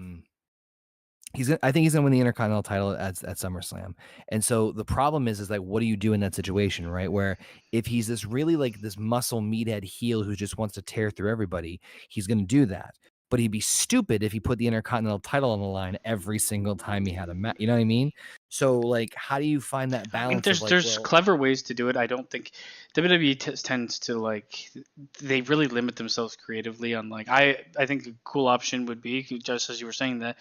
think he's gonna win the Intercontinental title at SummerSlam. And so the problem is what do you do in that situation, right? Where if he's this really this muscle meathead heel who just wants to tear through everybody, he's gonna do that. But he'd be stupid if he put the Intercontinental title on the line every single time he had a match. You know what I mean? So how do you find that balance? There's clever ways to do it. I don't think WWE tends to they really limit themselves creatively on I think a cool option would be just as you were saying that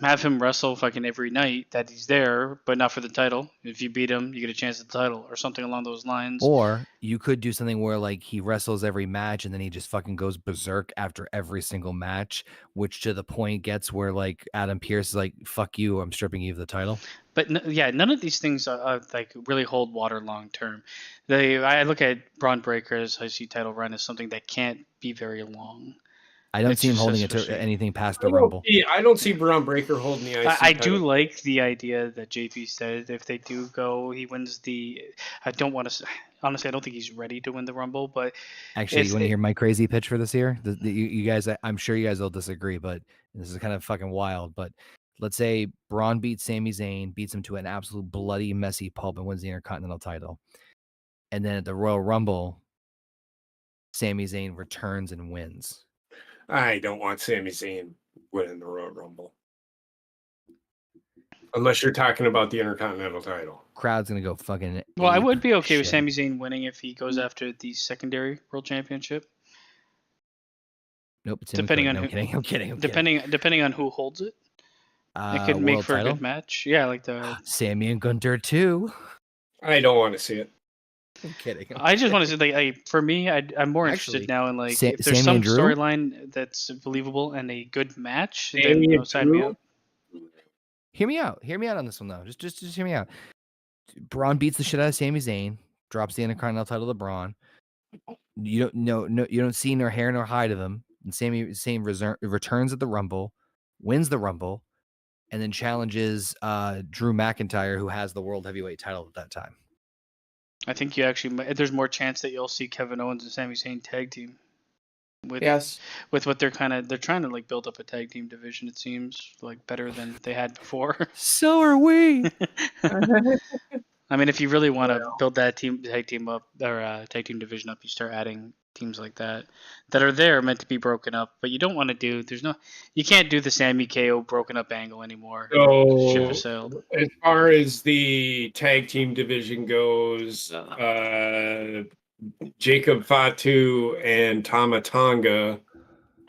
have him wrestle fucking every night that he's there, but not for the title. If you beat him, you get a chance at the title or something along those lines. Or you could do something where he wrestles every match and then he just fucking goes berserk after every single match, which to the point gets where Adam Pearce is fuck you, I'm stripping you of the title. But none of these things are really hold water long term. I look at Braun Breaker's IC title run as something that can't be very long. I don't see him holding it to anything past the Rumble. I don't see Braun Breaker holding the IC I title. do like the idea that JP said if they do go, he wins the. I don't want to. Honestly, I don't think he's ready to win the Rumble. But actually, you want to hear my crazy pitch for this year? You guys, I'm sure you guys will disagree, but this is kind of fucking wild. But let's say Braun beats Sami Zayn, beats him to an absolute bloody, messy pulp, and wins the Intercontinental title. And then at the Royal Rumble, Sami Zayn returns and wins. I don't want Sami Zayn winning the Royal Rumble. Unless you're talking about the Intercontinental title. Crowd's going to go fucking Well, I would be okay shit. with Sami Zayn winning if he goes after the secondary World Championship. Nope. It's Depending on I'm who, kidding. I'm kidding. depending on who holds it, it could make world for title? a good match. Yeah, like the Sammy and Gunther too. I don't want to see it. I'm kidding. I just want to say, like, for me, I'm more Actually, interested now in like Sa- if there's Sammy some and Drew? storyline that's believable and a good match, then Sammy and sign me Drew? up. Hear me out. Hear me out on this one though. Just hear me out. Braun beats the shit out of Sami Zayn, drops the Intercontinental title to Braun. You don't no you don't see nor hair nor hide of him. And Sami Zayn returns at the Rumble, wins the Rumble, and then challenges Drew McIntyre, who has the World Heavyweight title at that time. I think you actually there's more chance that you'll see Kevin Owens and Sami Zayn tag team. With Yes. with what they're trying to like build up a tag team division. It seems like better than they had before. So are we. I mean, if you really want to build that tag team up or tag team division up, you start adding teams like that are there meant to be broken up. But you don't want to do. You can't do the Sammy KO broken up angle anymore. Ship has So, sailed. as far as the tag team division goes, Jacob Fatu and Tama Tonga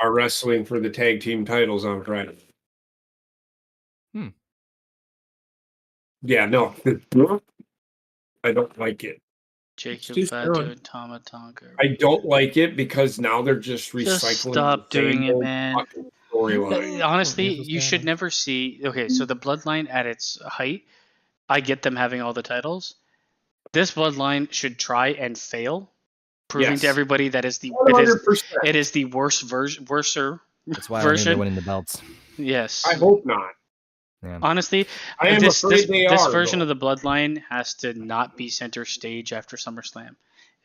are wrestling for the tag team titles on Friday. Yeah, no. I don't like it. Jacob too Fatu soon. and Tama Tonga. I don't like it because now they're just recycling Just stop the same doing it, old man. fucking storyline. Honestly, Here's what's you should happening. never see. Okay, so the Bloodline at its height, I get them having all the titles. This Bloodline should try and fail, proving Yes. to everybody that it 100%. is the worst worser That's why I don't think they're version. winning the belts. Yes. I hope not. Yeah. Honestly, I am afraid they this are, version though. of the Bloodline has to not be center stage after SummerSlam.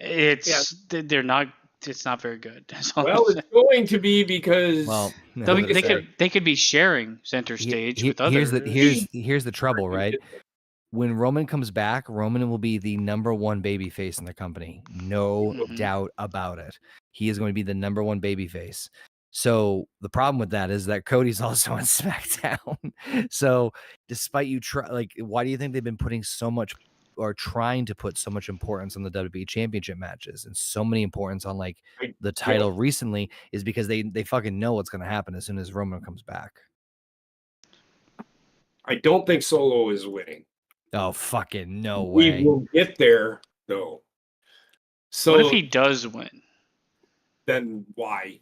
They're not. It's not very good. That's all I'm Well, saying. it's going to be because Well, They Like I said, could be sharing center stage with others. here's the trouble, right? When Roman comes back, Roman will be the number one baby face in the company. No Mhm. doubt about it. He is going to be the number one baby face. So the problem with that is that Cody's also on SmackDown. So despite you why do you think they've been putting so much or trying to put so much importance on the WWE Championship matches and so many importance on like I the title recently is because they fucking know what's going to happen as soon as Roman comes back. I don't think Solo is winning. Oh, fucking no We way. will get there, though. So What if he does win, then why?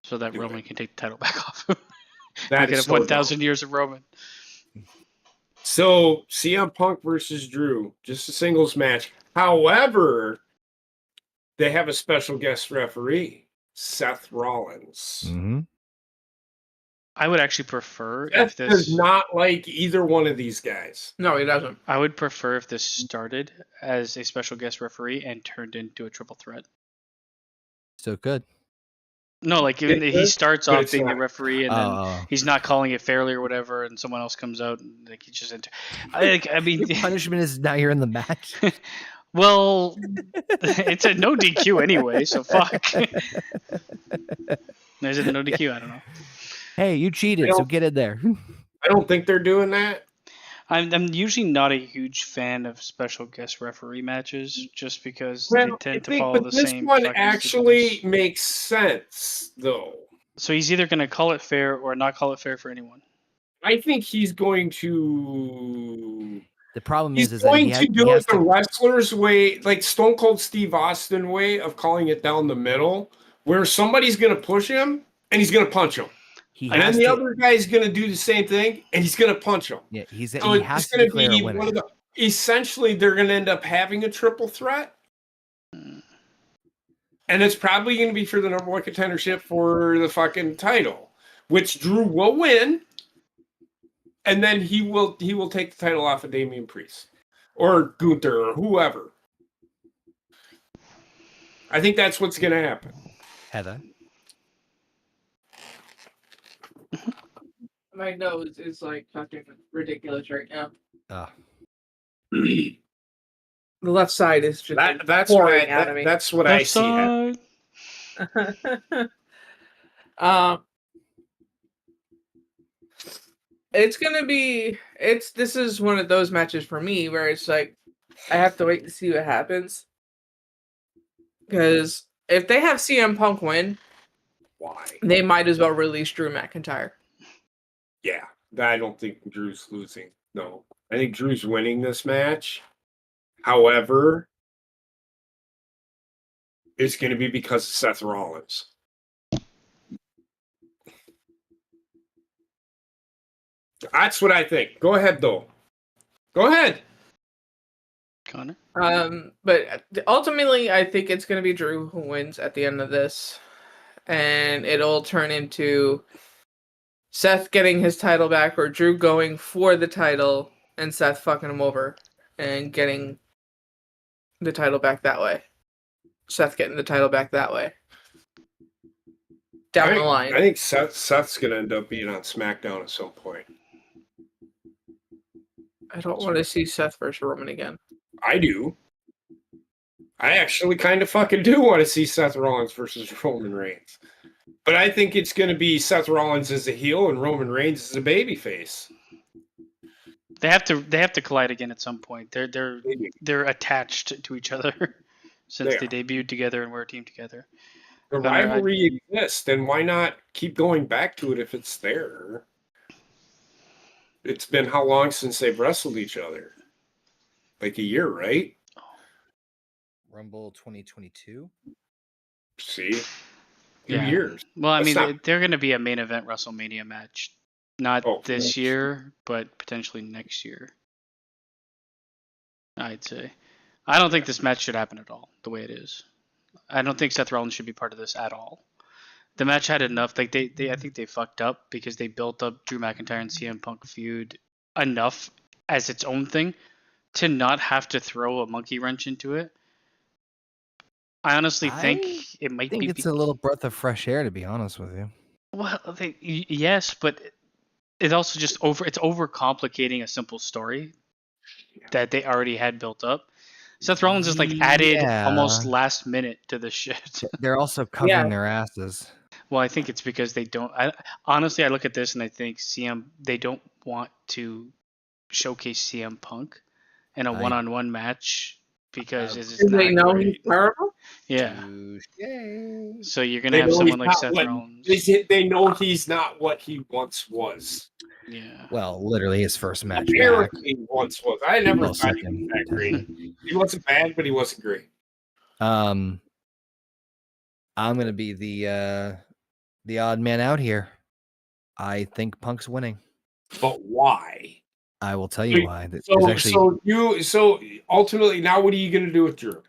so that Do Roman it. can take the title back off? That We could is have so 1,000 dumb. years of Roman. So CM Punk versus Drew, just a singles match. However, they have a special guest referee, Seth Rollins. Mm-hmm. I would actually prefer Seth if this. does not like either one of these guys. No, he doesn't. I would prefer if this started as a special guest referee and turned into a triple threat. So good. No, like even he starts but off it's being the not. referee and then Oh. he's not calling it fairly or whatever, and someone else comes out and like he just I mean, Your punishment is now you're in the match. well, it's a no DQ anyway, so fuck. Is it a no DQ? I don't know. Hey, you cheated, so get in there. I don't think they're doing that. I'm usually not a huge fan of special guest referee matches just because Well, they I tend to think, follow but the this same. one fucking actually stupidness. makes sense, though. So he's either going to call it fair or not call it fair for anyone. I think he's going to. The problem He's is that going he to do he has it the to. wrestler's way, like Stone Cold Steve Austin way of calling it down the middle, where somebody's going to push him and he's going to punch him. He And then has the to. other guy's going to do the same thing and he's going to punch him. Yeah, So he it's has to going to declare a be winner. one of the. Essentially, they're going to end up having a triple threat. And it's probably going to be for the number one contendership for the fucking title, which Drew will win. And then he will take the title off of Damian Priest or Gunther or whoever. I think that's what's going to happen. Heather. My nose is like fucking ridiculous right now. The left side is just That's what pouring out of me. that's what I Left see. side. It's gonna be this is one of those matches for me where it's like I have to wait to see what happens. Because if they have CM Punk win, Why? they might as well release Drew McIntyre. Yeah, I don't think Drew's losing. No, I think Drew's winning this match. However, it's going to be because of Seth Rollins. That's what I think. Go ahead, though. Go ahead. Connor? But ultimately, I think it's going to be Drew who wins at the end of this. And it'll turn into Seth getting his title back or Drew going for the title and Seth fucking him over and getting the title back that way. Seth getting the title back that way. Down the line. I think Seth's going to end up being on SmackDown at some point. I don't want to see Seth versus Roman again. I do. I actually kind of fucking do want to see Seth Rollins versus Roman Reigns. But I think it's going to be Seth Rollins as a heel and Roman Reigns as a babyface. They have to collide again at some point. They're attached to each other since they debuted together and were a team together. The rivalry exists, then why not keep going back to it if it's there? It's been how long since they've wrestled each other? Like a year, right? Rumble 2022. See? 2 Yeah. years. Well, I That's mean, they're going to be a main event WrestleMania match. Not this year, but potentially next year. I'd say. I don't think this match should happen at all, the way it is. I don't think Seth Rollins should be part of this at all. The match had enough. Like I think they fucked up because they built up Drew McIntyre and CM Punk feud enough as its own thing to not have to throw a monkey wrench into it. I honestly think it might be. It's a little breath of fresh air, to be honest with you. Well, yes, but it also just it's overcomplicating a simple story that they already had built up. Seth Rollins is like added almost last minute to the shit. They're also covering their asses. Well, I think it's because they don't. Honestly, I look at this and I think they don't want to showcase CM Punk in a one-on-one match because it's just they know he's terrible. Yeah. So you're gonna have someone like Seth Rollins. They know he's not what he once was. Yeah. Well, literally his first match. Apparently, once was. I never thought he was that great. He wasn't bad, but he wasn't great. I'm gonna be the odd man out here. I think Punk's winning. But why? I will tell you why. So ultimately, now what are you going to do with Drew?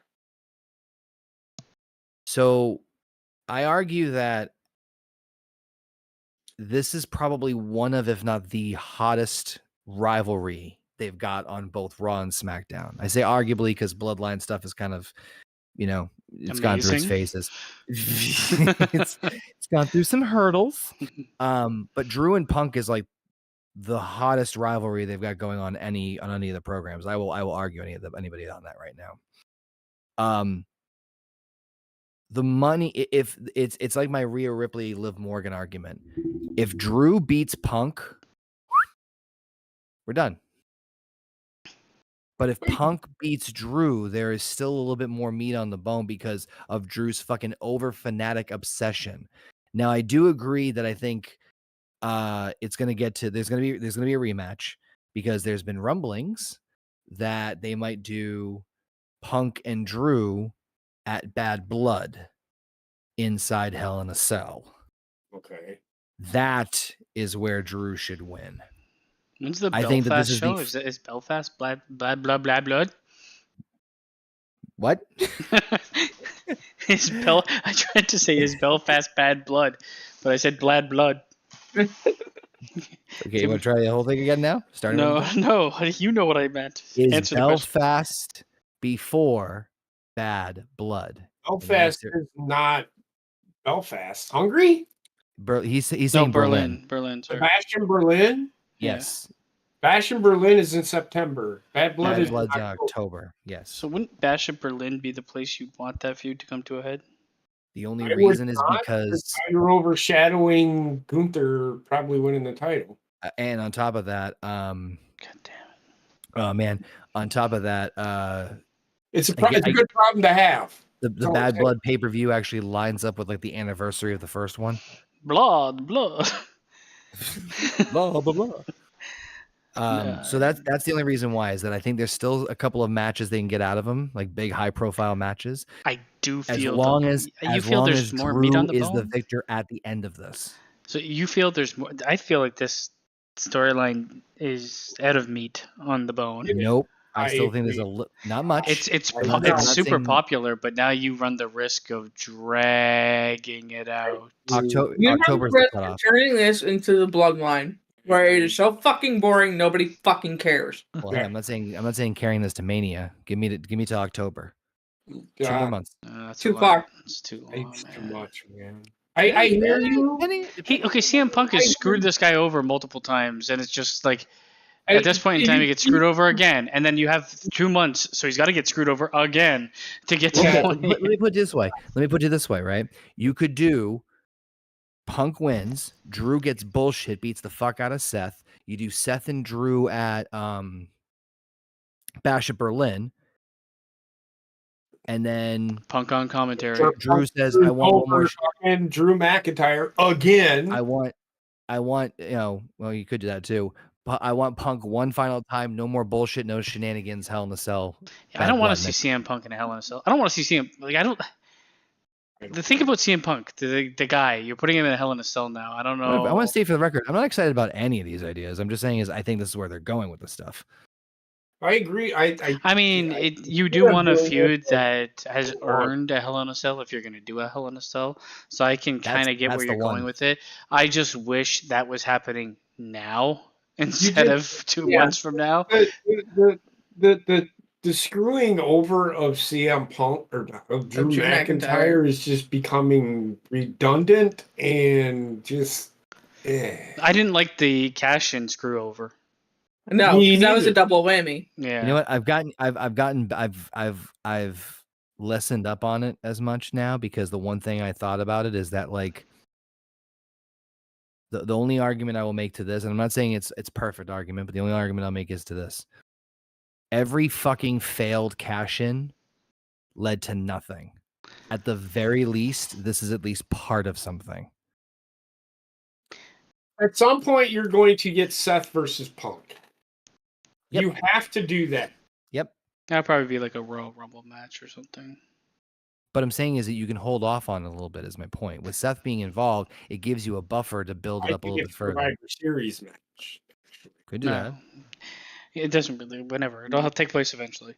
So I argue that this is probably one of, if not the hottest rivalry they've got on both Raw and SmackDown. I say arguably because Bloodline stuff is kind of, it's gone through its phases. it's gone through some hurdles. But Drew and Punk is like the hottest rivalry they've got going on any of the programs. I will argue anybody on that right now. The money, if it's like my Rhea Ripley, Liv Morgan argument. If Drew beats Punk, we're done. But if Punk beats Drew, there is still a little bit more meat on the bone because of Drew's fucking over fanatic obsession. Now, I do agree that I think it's going to get to there's going to be a rematch because there's been rumblings that they might do Punk and Drew at Bad Blood inside Hell in a Cell. Okay. That is where Drew should win. When's the I Belfast think that this show? is Is Belfast blood? What? I tried to say is Belfast bad blood, but I said blood. Okay, you want to try the whole thing again now? No, you know what I meant. Is Answer Belfast before Bad Blood? Belfast is not Belfast. Hungary? He's saying Berlin. Berlin. Sorry. Sebastian Berlin? Yes. Bash in Berlin is in September. Bad Blood is in October. Yes. So wouldn't Bash of Berlin be the place you'd want that feud to come to a head? The only reason is because you're overshadowing Gunther probably winning the title. And on top of that, God damn it. Oh man, on top of that, it's a good problem to have. The Bad Blood pay-per-view actually lines up with like the anniversary of the first one. Blood. blah blah blah. So that's the only reason why is that I think there's still a couple of matches they can get out of them, like big high-profile matches. I do As feel long as there's more meat Drew on the is the bone. victor at the end of this. So you feel there's more. I feel like this storyline is out of meat on the bone. Nope. I I still think there's agree. not much. It's I'm not- I'm it's not super saying- popular, but now you run the risk of dragging it out. October. You have October's the the risk of cutoff. turning this into the bloodline, where it is so fucking boring, nobody fucking cares. Well, hey, I'm not saying carrying this to Mania. Give me to October. 2 more months. That's Too a lot. far. It's too long, It's too man. much, man. I hear you. Okay, CM Punk has screwed this guy over multiple times, and it's just like at this point in time, he gets screwed over again, and then you have 2 months, so he's got to get screwed over again to get to Okay, the let point. me put it this way. Let me put it this way, right? You could do Punk wins, Drew gets bullshit, beats the fuck out of Seth. You do Seth and Drew at Bash at Berlin. And then Punk on commentary. Drew says, I want one more And Drew McIntyre again. I want, well, you could do that too. But I want Punk one final time, no more bullshit, no shenanigans, Hell in a Cell. I don't want to see CM Punk in a Hell in a Cell. I don't want to see CM. Like I don't. The thing about CM Punk, the guy, you're putting him in a Hell in a Cell now. I don't know. I want to say for the record, I'm not excited about any of these ideas. I'm just saying I think this is where they're going with this stuff. I agree. I mean, you do want a feud that has earned a Hell in a Cell if you're going to do a Hell in a Cell. So I can kind of get where you're going with it. I just wish that was happening now instead of 2 months from now. The screwing over of CM Punk or of Drew McIntyre is just becoming redundant and just. I didn't like the cash-in screw over. No, Me 'cause that was a neither. double whammy. Yeah. You know what? I've lessened up on it as much now because the one thing I thought about it is that like the only argument I will make to this, and I'm not saying it's perfect argument, but the only argument I'll make is to this. Every fucking failed cash in led to nothing. At the very least, this is at least part of something. At some point, you're going to get Seth versus Punk. Yep. You have to do that. Yep. That'll probably be like a Royal Rumble match or something. But I'm saying is that you can hold off on it a little bit is my point. With Seth being involved, it gives you a buffer to build it up a little bit further. Survivor Series match. Could do that. It doesn't really. Whenever it'll take place eventually.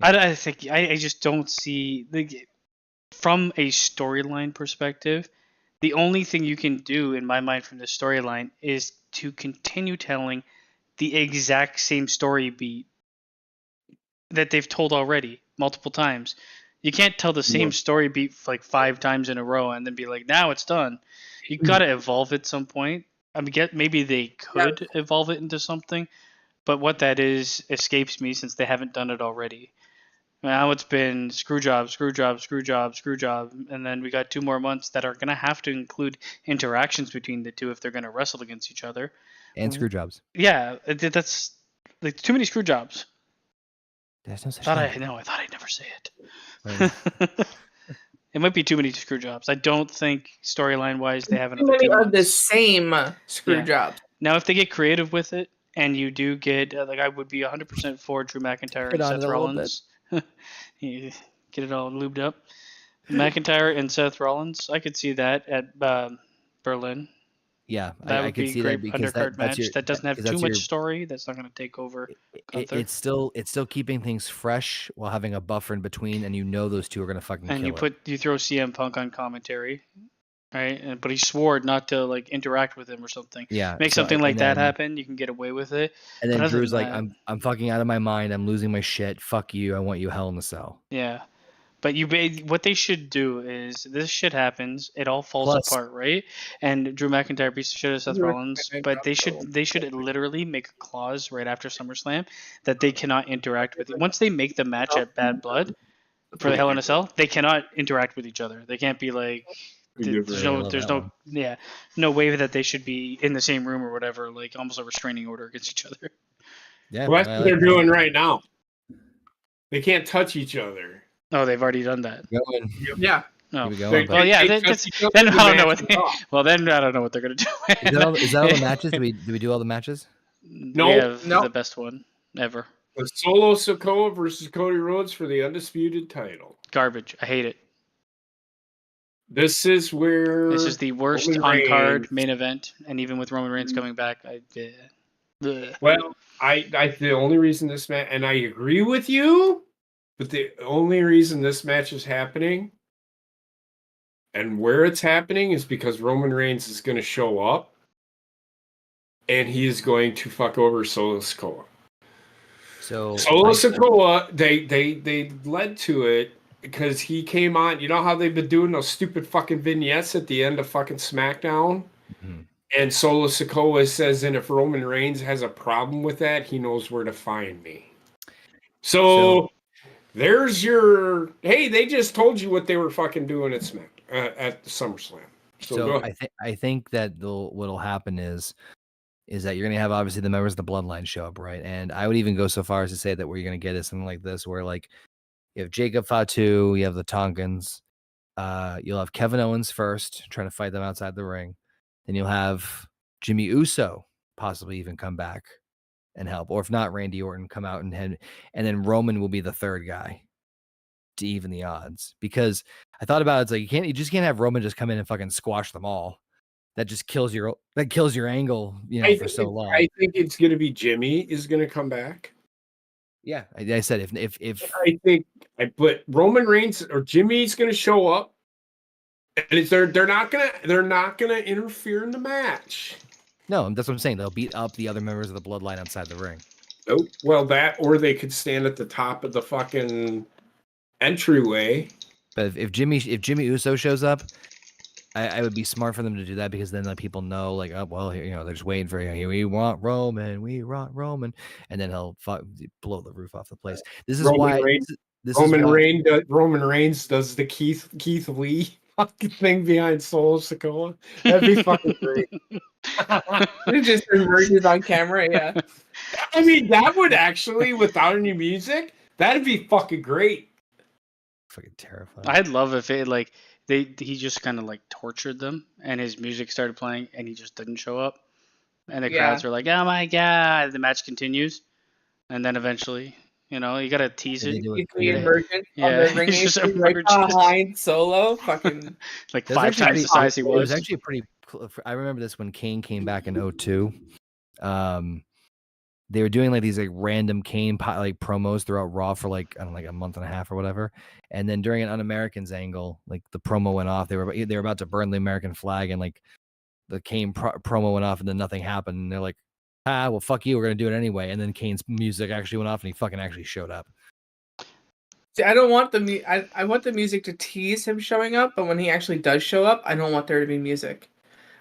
I think I just don't see from a storyline perspective. The only thing you can do in my mind from the storyline is to continue telling the exact same story beat that they've told already multiple times. You can't tell the same story beat like 5 times in a row and then be like, now it's done. You got to evolve at some point. I mean, maybe they could evolve it into something, but what that is escapes me since they haven't done it already. Now it's been screw job, screw job, screw job, screw job, and then we got 2 more months that are going to have to include interactions between the two if they're going to wrestle against each other. And screw jobs. Yeah, that's like too many screw jobs. There's no such I thing. thought I'd never say it. Right. It might be too many screw jobs. I don't think storyline wise they have Too enough. many of the same screw Yeah. jobs. Now, if they get creative with it, and you do get like I would be 100% for Drew McIntyre Put and on Seth it a little Rollins. You get it all lubed up. McIntyre and Seth Rollins. I could see that at Berlin. Yeah, That I would could be a see great that because undercard match your, that doesn't have 'cause too that's much your- story. That's not going to take over. Gunther. It's still keeping things fresh while having a buffer in between, and you know those two are gonna fucking And kill you throw CM Punk on commentary, right? But he swore not to like interact with him or something. Yeah, Make so- something like and that then- happen. You can get away with it. And But then other Drew's than like, that- I'm fucking out of my mind. I'm losing my shit. Fuck you. I want you Hell in the Cell. Yeah. But what they should do is this shit happens, it all falls Plus- apart, right? And Drew McIntyre beats the shit out of Seth Drew Rollins, McIntyre but they should literally make a clause right after SummerSlam that they cannot interact with. Once they make the match at Bad Blood for the Hell in a Cell, they cannot interact with each other. They can't be like there's no way that they should be in the same room or whatever, like almost a restraining order against each other. Yeah, Well, that's I what they're like that. doing right now. They can't touch each other. Oh, they've already done that. Going. Yeah. No. Keep it going, They- but- Well, yeah. they Then touch each other I in the don't know match what. is off. Well, then I don't know what they're gonna do. Is that all the matches? Do we do all the matches? We have No. the best one ever. The Solo Sikoa versus Cody Rhodes for the undisputed title. Garbage. I hate it. This is where This is the worst Roman on card Reigns- main event, and even with Roman Reigns coming back, Well, I the only reason this match, and I agree with you, but the only reason this match is happening and where it's happening is because Roman Reigns is going to show up and he is going to fuck over Solo Sikoa. So Solo Sikoa, they led to it because he came on. You know how they've been doing those stupid fucking vignettes at the end of fucking SmackDown? Mhm. And Solo Sikoa says, and if Roman Reigns has a problem with that, he knows where to find me. So there's your, hey, they just told you what they were fucking doing at at SummerSlam. So go ahead. I think that what'll happen is that you're gonna have obviously the members of the bloodline show up, right? And I would even go so far as to say that what you're gonna get is something like this, where like you have Jacob Fatu, you have the Tonkins, you'll have Kevin Owens first, trying to fight them outside the ring. Then you'll have Jimmy Uso possibly even come back and help, or if not, Randy Orton come out and then Roman will be the third guy to even the odds. Because I thought about it, it's like you just can't have Roman just come in and fucking squash them all. That just kills your angle, for so long. I think it's going to be Jimmy is going to come back. Yeah, I said if I think, but Roman Reigns or Jimmy's going to show up, and they're not gonna interfere in the match. no, that's what I'm saying. They'll beat up the other members of the bloodline outside the ring. Nope. Well, that or they could stand at the top of the fucking entryway. But if Jimmy Uso shows up, I would be smart for them to do that, because then let people know, like, oh well, they're just waiting for you. We want Roman, and then he'll blow the roof off the place. This is Roman why Roman Reigns does the Keith Lee fucking thing behind Solo Sikoa. That'd be fucking great. It just emerges on camera, yeah. I mean, that would actually, without any music, that'd be fucking great. fucking terrifying. I'd love if it like he just kind of like tortured them, and his music started playing, and he just didn't show up, and the crowds were like, "Oh my god!" The match continues, and then eventually, you gotta tease it. He's just right behind Solo, fucking like 5 times the size he was. It was actually pretty. I remember this when Kane came back in 2002. They were doing like these like random Kane like promos throughout Raw for like, I don't know, like a month and a half or whatever. And then during an Un-Americans angle, like the promo went off. They were about to burn the American flag, and like the Kane promo went off, and then nothing happened. And they're like, well, fuck you, we're gonna do it anyway. And then Kane's music actually went off, and he fucking actually showed up. See, I don't want I want the music to tease him showing up, but when he actually does show up, I don't want there to be music.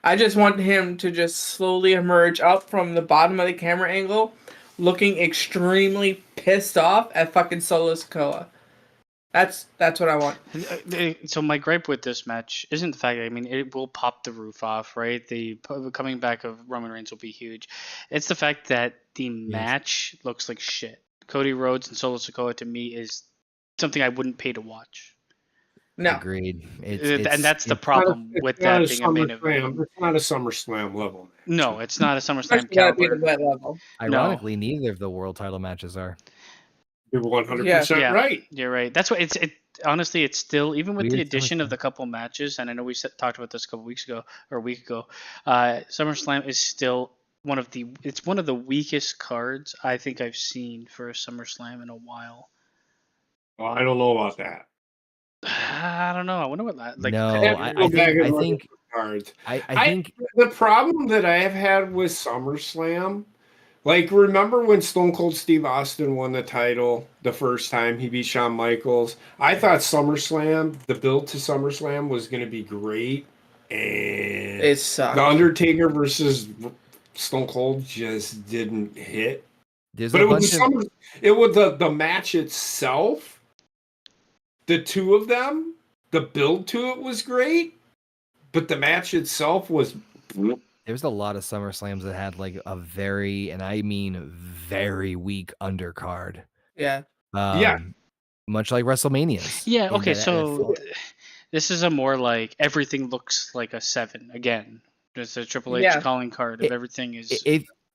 I just want him to just slowly emerge up from the bottom of the camera angle, looking extremely pissed off at fucking Solo Sikoa. That's what I want. So my gripe with this match isn't the fact that, it will pop the roof off, right? The coming back of Roman Reigns will be huge. It's the fact that the match looks like shit. Cody Rhodes and Solo Sikoa, to me, is something I wouldn't pay to watch. No. Agreed. And that's the problem with that being a main event. It's not a SummerSlam level. No, it's not a SummerSlam Gotta be the caliber. wet level. Ironically, neither of the world title matches are. You're 100% right. You're right. That's what it. Honestly, it's still, even with the Weird addition of the couple matches, and I know we talked about this a couple weeks ago or a week ago. SummerSlam is still one of the weakest cards I think I've seen for a SummerSlam in a while. Well, I don't know about that. I don't know. I wonder what that like. No, I think cards. I think the problem that I have had with SummerSlam, like, remember when Stone Cold Steve Austin won the title the first time he beat Shawn Michaels? I thought SummerSlam, the build to SummerSlam, was going to be great, and It sucked. The Undertaker versus Stone Cold just didn't hit. there's But a it was bunch the match itself. The two of them, the build to it was great, but the match itself was. There's a lot of SummerSlams that had like a very, and I mean very weak undercard. Yeah. Much like WrestleManias. Yeah. Okay. And So this is a more like everything looks like a 7 again. Just a Triple H calling card of everything is.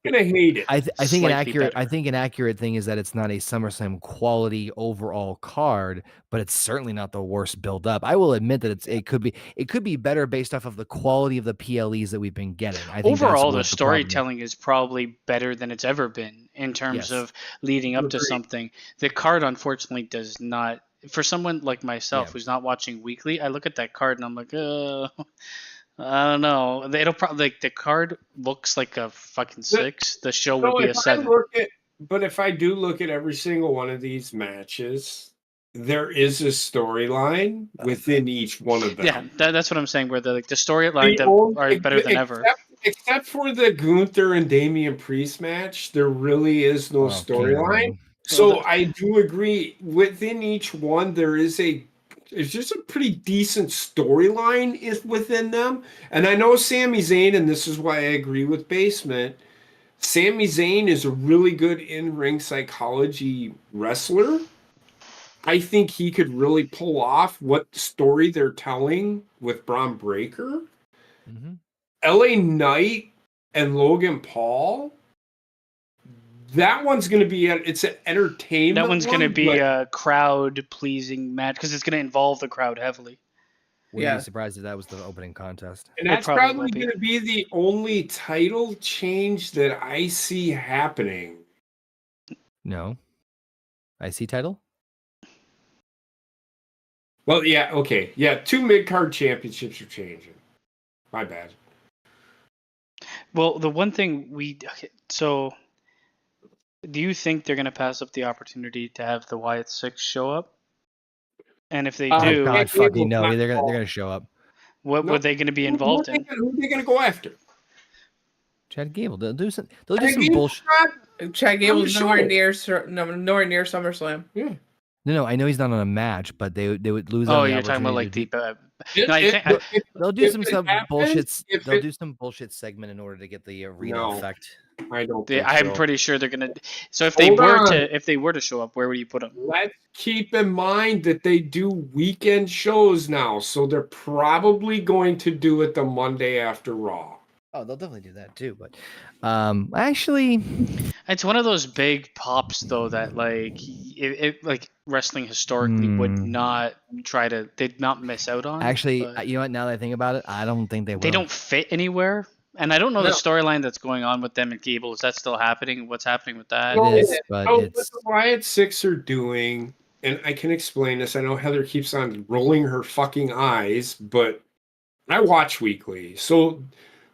gonna hate it. I think an Slightly accurate. better. I think an accurate thing is that it's not a SummerSlam quality overall card, but it's certainly not the worst build up. I will admit that it could be better based off of the quality of the PLEs that we've been getting. I think that's Overall, what the problem is. storytelling is probably better than it's ever been in terms Yes. of leading up to Agreed. something. The card, unfortunately, does not. For someone like myself Yeah. who's not watching weekly, I look at that card and I'm like, I don't know. It'll probably like the card looks like a fucking 6. The show will be a 7. But if I do look at every single one of these matches, there is a storyline within each one of them. Yeah, that's what I'm saying. Where the storyline The are only- better than ever. Except for the Gunther and Damian Priest match, there really is no storyline. So I do agree. Within each one, there's just a pretty decent storyline is within them. And I know Sami Zayn, and this is why I agree with Basement. Sami Zayn is a really good in-ring psychology wrestler. I think he could really pull off what story they're telling with Braun Breaker. Mhm. LA Knight and Logan Paul. That one's going to be it's an entertainment. That one's going to one, be but a crowd-pleasing match because it's going to involve the crowd heavily. Wouldn't Yeah. be surprised if that was the opening contest. and It that's probably probably will be. going to be the only title change that I see happening. No. IC title? Well, yeah, okay. Yeah, 2 mid-card championships are changing. My bad. Well, the one thing so do you think they're going to pass up the opportunity to have the Wyatt 6 show up? And if they Oh, do, God Chad fucking Gable's no. not They're gonna involved. show up. what No. were they going to be involved in? Who are they going to go after? Chad Gable. They'll do some Chad some Gable's bullshit. not- Chad Gable's the nowhere show. near SummerSlam. Yeah. No, I know he's not on a match, but they would lose. Oh, on the you're talking about opportunity like to the. No, I think They'll do if some it stuff happens, bullshit. if They'll it- do some bullshit segment in order to get the arena No. effect. I don't think I'm so. pretty sure they're going to. So if Hold on. they were to show up, where would you put them? Let's keep in mind that they do weekend shows now, so they're probably going to do it the Monday after Raw. Oh, they'll definitely do that too. But actually, It's one of those big pops though that like wrestling historically would not they'd not miss out on. actually, but you know what? Now that I think about it, I don't think they will. they don't fit anywhere. And I don't know the No. storyline that's going on with them and Gable. Is that still happening? What's happening with that? No. It is, but Oh, it's what the Wyatt Six are doing, and I can explain this. I know Heather keeps on rolling her fucking eyes, but I watch weekly. So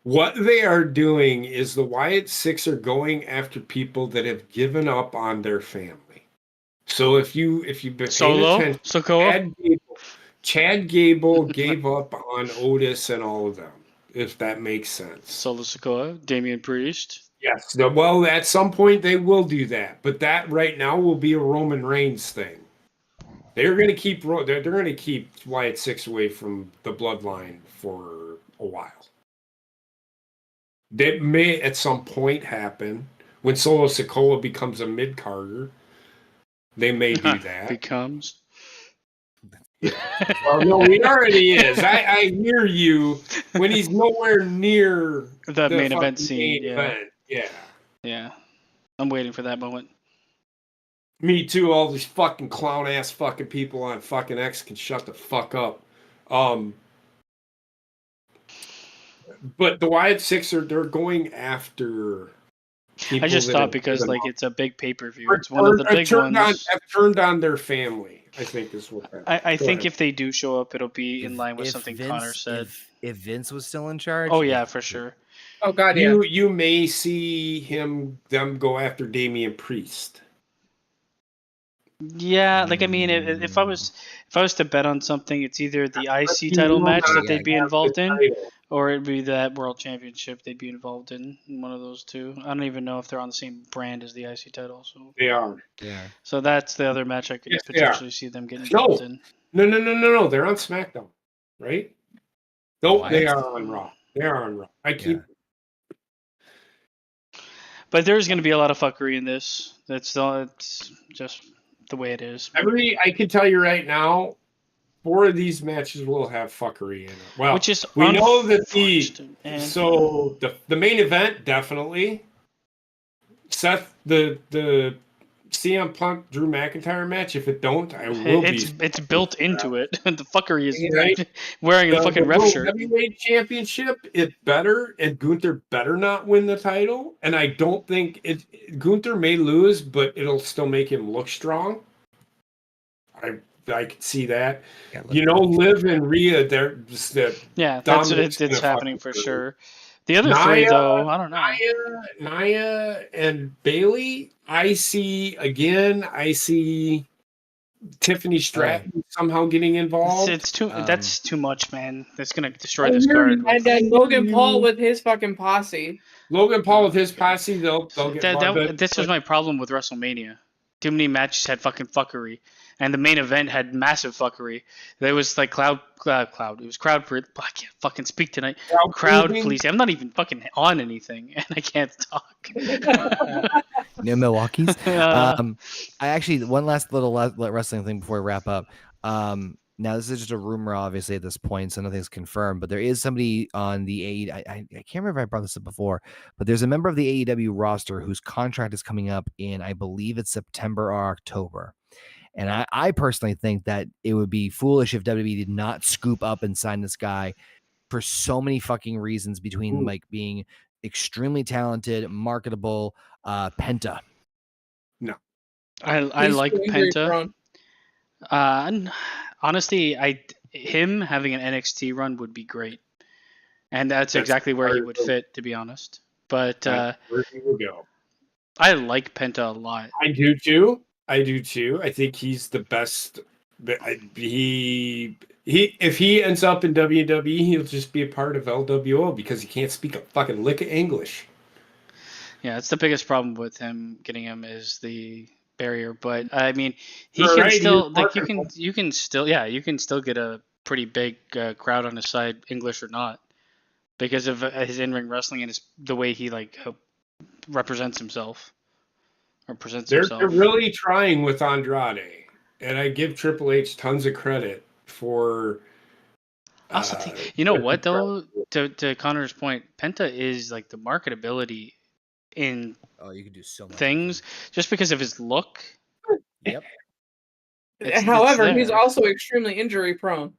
what they are doing is the Wyatt Six are going after people that have given up on their family. So if you've been paying Solo? attention, Sokoa? Chad Gable gave up on Otis and all of them, if that makes sense. Solo Sokoa? Damian Priest? Yes. No, well, at some point they will do that, but that right now will be a Roman Reigns thing. They're going to keep they're going to keep Wyatt Six away from the bloodline for a while. That may at some point happen when Solo Sikoa becomes a mid-carder. They may do that. Becomes. Well, no, he already is. I hear you when he's nowhere near The main fucking event scene. main Yeah. event. Yeah. Yeah. I'm waiting for that moment. Me too. All these fucking clown ass fucking people on fucking X can shut the fuck up. But the Wyatt Six they're going after people I just that thought have because given like up. it's a big pay-per-view. It's one of the big ones. Have turned on their family. I think is what that. I Go think ahead. if they do show up, it'll be in line with if something Vince, Connor said. If Vince was still in charge, Oh yeah, for sure. Oh God, yeah. You may see them go after Damian Priest. Yeah, like I mean, if I was to bet on something, it's either the IC title match that they'd be involved in, or it'd be that World Championship they'd be involved in. One of those two. I don't even know if they're on the same brand as the IC title. So They are. yeah. so that's the other match I could Yes, they are. potentially see them getting involved in. No. They're on SmackDown, right? No, Wyatt? they are on Raw. They are on Raw. I keep. But there's going to be a lot of fuckery in this. It's just the way it is. I can tell you right now, 4 of these matches will have fuckery in it. Well, Which is we know that unfortunate, and- the main event definitely. Seth, the CM Punk Drew McIntyre match, if it don't, I will be. It's built into it. The fuckery is Right? wearing a fucking ref World shirt. Heavyweight Championship, it better, and Gunther better not win the title. And I don't think Gunther may lose, but it'll still make him look strong. I could see that. Liv and Rhea, they're just that. Yeah, Dominic's it's gonna happening for fucking sure. The other three, though, I don't know. Nia and Bailey, I see Tiffany Stratton somehow getting involved. It's too. That's too much, man. That's gonna destroy this card. And then Logan Paul with his fucking posse. Logan Paul with his posse, they'll get This was my problem with WrestleMania. Too many matches had fucking fuckery, and the main event had massive fuckery. There was like cloud. It was crowd. I can't fucking speak tonight. Crowd pleasing. I'm not even fucking on anything, and I can't talk. New Milwaukee's. I actually one last little wrestling thing before we wrap up. Now this is just a rumor, obviously at this point, so nothing's confirmed. But there is somebody on the AEW. I can't remember if I brought this up before, but there's a member of the AEW roster whose contract is coming up in, I believe it's September or October. And I personally think that it would be foolish if WWE did not scoop up and sign this guy for so many fucking reasons, between like being extremely talented, marketable, Penta. No, I like Penta. Honestly, him having an NXT run would be great, and that's exactly where he would fit, to be honest. But where he will go. I like Penta a lot. I do too. I think he's the best. If he ends up in WWE, he'll just be a part of LWO because he can't speak a fucking lick of English. Yeah, that's the biggest problem with him. Getting him is the barrier, but I mean, still you can still get a pretty big crowd on his side, English or not, because of his in-ring wrestling and the way he represents himself or presents himself. They're really trying with Andrade, and I give Triple H tons of credit for. Also, you know what though? To Connor's point, Penta is like the marketability in you can do so much things just because of his look. Yep. However, he's also extremely injury prone.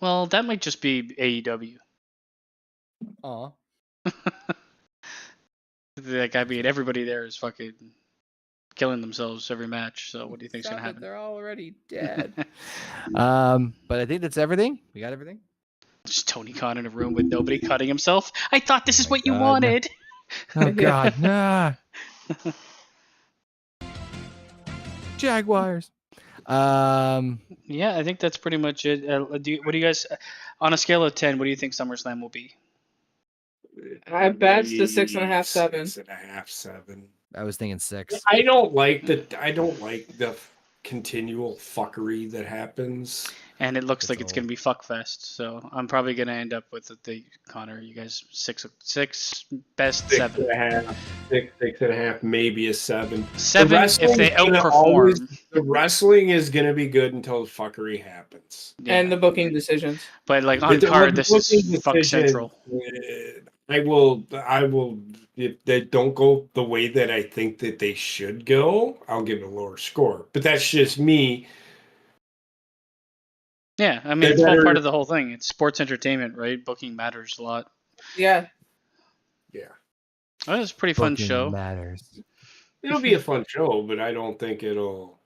Well, that might just be AEW. Aw. I mean, everybody there is fucking killing themselves every match. So what do you think's gonna happen? They're already dead. But I think that's everything. We got everything. Just Tony Khan in a room with nobody cutting himself. I thought this is what you wanted. Oh God, nah. Jaguars. Yeah, I think that's pretty much it. What do you guys, on a scale of 10, what do you think SummerSlam will be? I bet the 6.5, 7. 6.5, 7. I was thinking 6. I don't like the continual fuckery that happens. And it looks like it's going to be fuckfest. So I'm probably going to end up with the Connor. You guys 6, best 7. 6.5, maybe a 7. 7 if they outperform. The wrestling is going to be good until the fucking happens. Yeah. And the booking decisions. But like on card, this is fuck central. I will. If they don't go the way that I think that they should go, I'll give it a lower score. But that's just me. Yeah, I mean, it's all part of the whole thing. It's sports entertainment, right? Booking matters a lot. Yeah. Yeah. Oh, it was a pretty fun Booking show. Matters. It'll be a fun show, but I don't think it'll.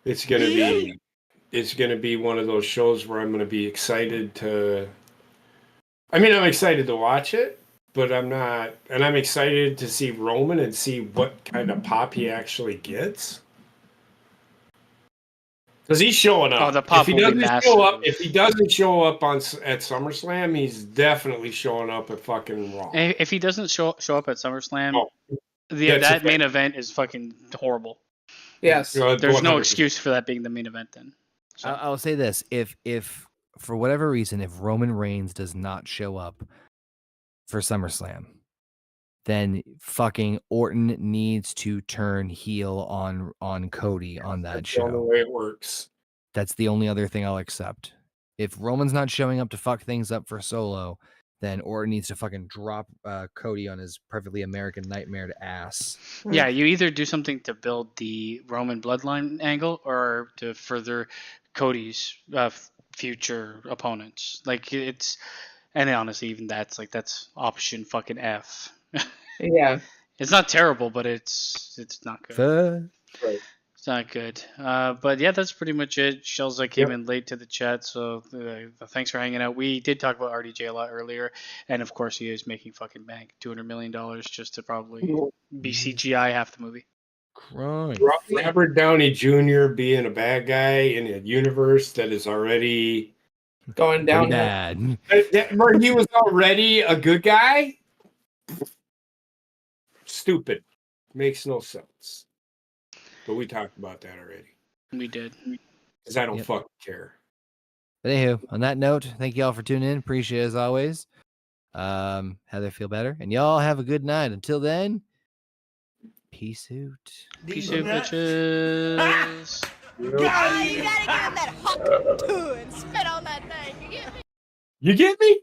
It's gonna be one of those shows where I'm gonna be excited to. I mean, I'm excited to watch it, but I'm not, and I'm excited to see Roman and see what kind of pop he actually gets. Because he's showing up. Oh, the pop will be massive. If he doesn't show up at SummerSlam, he's definitely showing up at fucking Raw. If he doesn't show up at SummerSlam, that main event is fucking horrible. Yes. There's no excuse for that being the main event then. So. I'll say this. If for whatever reason, if Roman Reigns does not show up for SummerSlam, then fucking Orton needs to turn heel on Cody on that show. That's the way it works. That's the only other thing I'll accept. If Roman's not showing up to fuck things up for Solo, then Orton needs to fucking drop Cody on his perfectly American nightmare ass. Yeah, you either do something to build the Roman bloodline angle or to further Cody's future opponents. Like it's, and honestly, even that's option fucking F. Yeah. It's not terrible, but it's not good. Fuck. It's not good. But yeah, that's pretty much it. Shelza came in late to the chat, so thanks for hanging out. We did talk about RDJ a lot earlier, and of course he is making fucking bank, $200 million just to probably be CGI half the movie. Crying. Robert Downey Jr. being a bad guy in a universe that is already Going Pretty down. bad. where he was already a good guy. Stupid. Makes no sense. But we talked about that already. We did. Because I don't Yep. fucking care. But anywho, on that note, thank you all for tuning in. Appreciate it as always. Heather, feel better. And y'all have a good night. Until then, peace out. Peace These out, nuts. bitches. You gotta give him that hot and spit on that thing. You get me? You get me?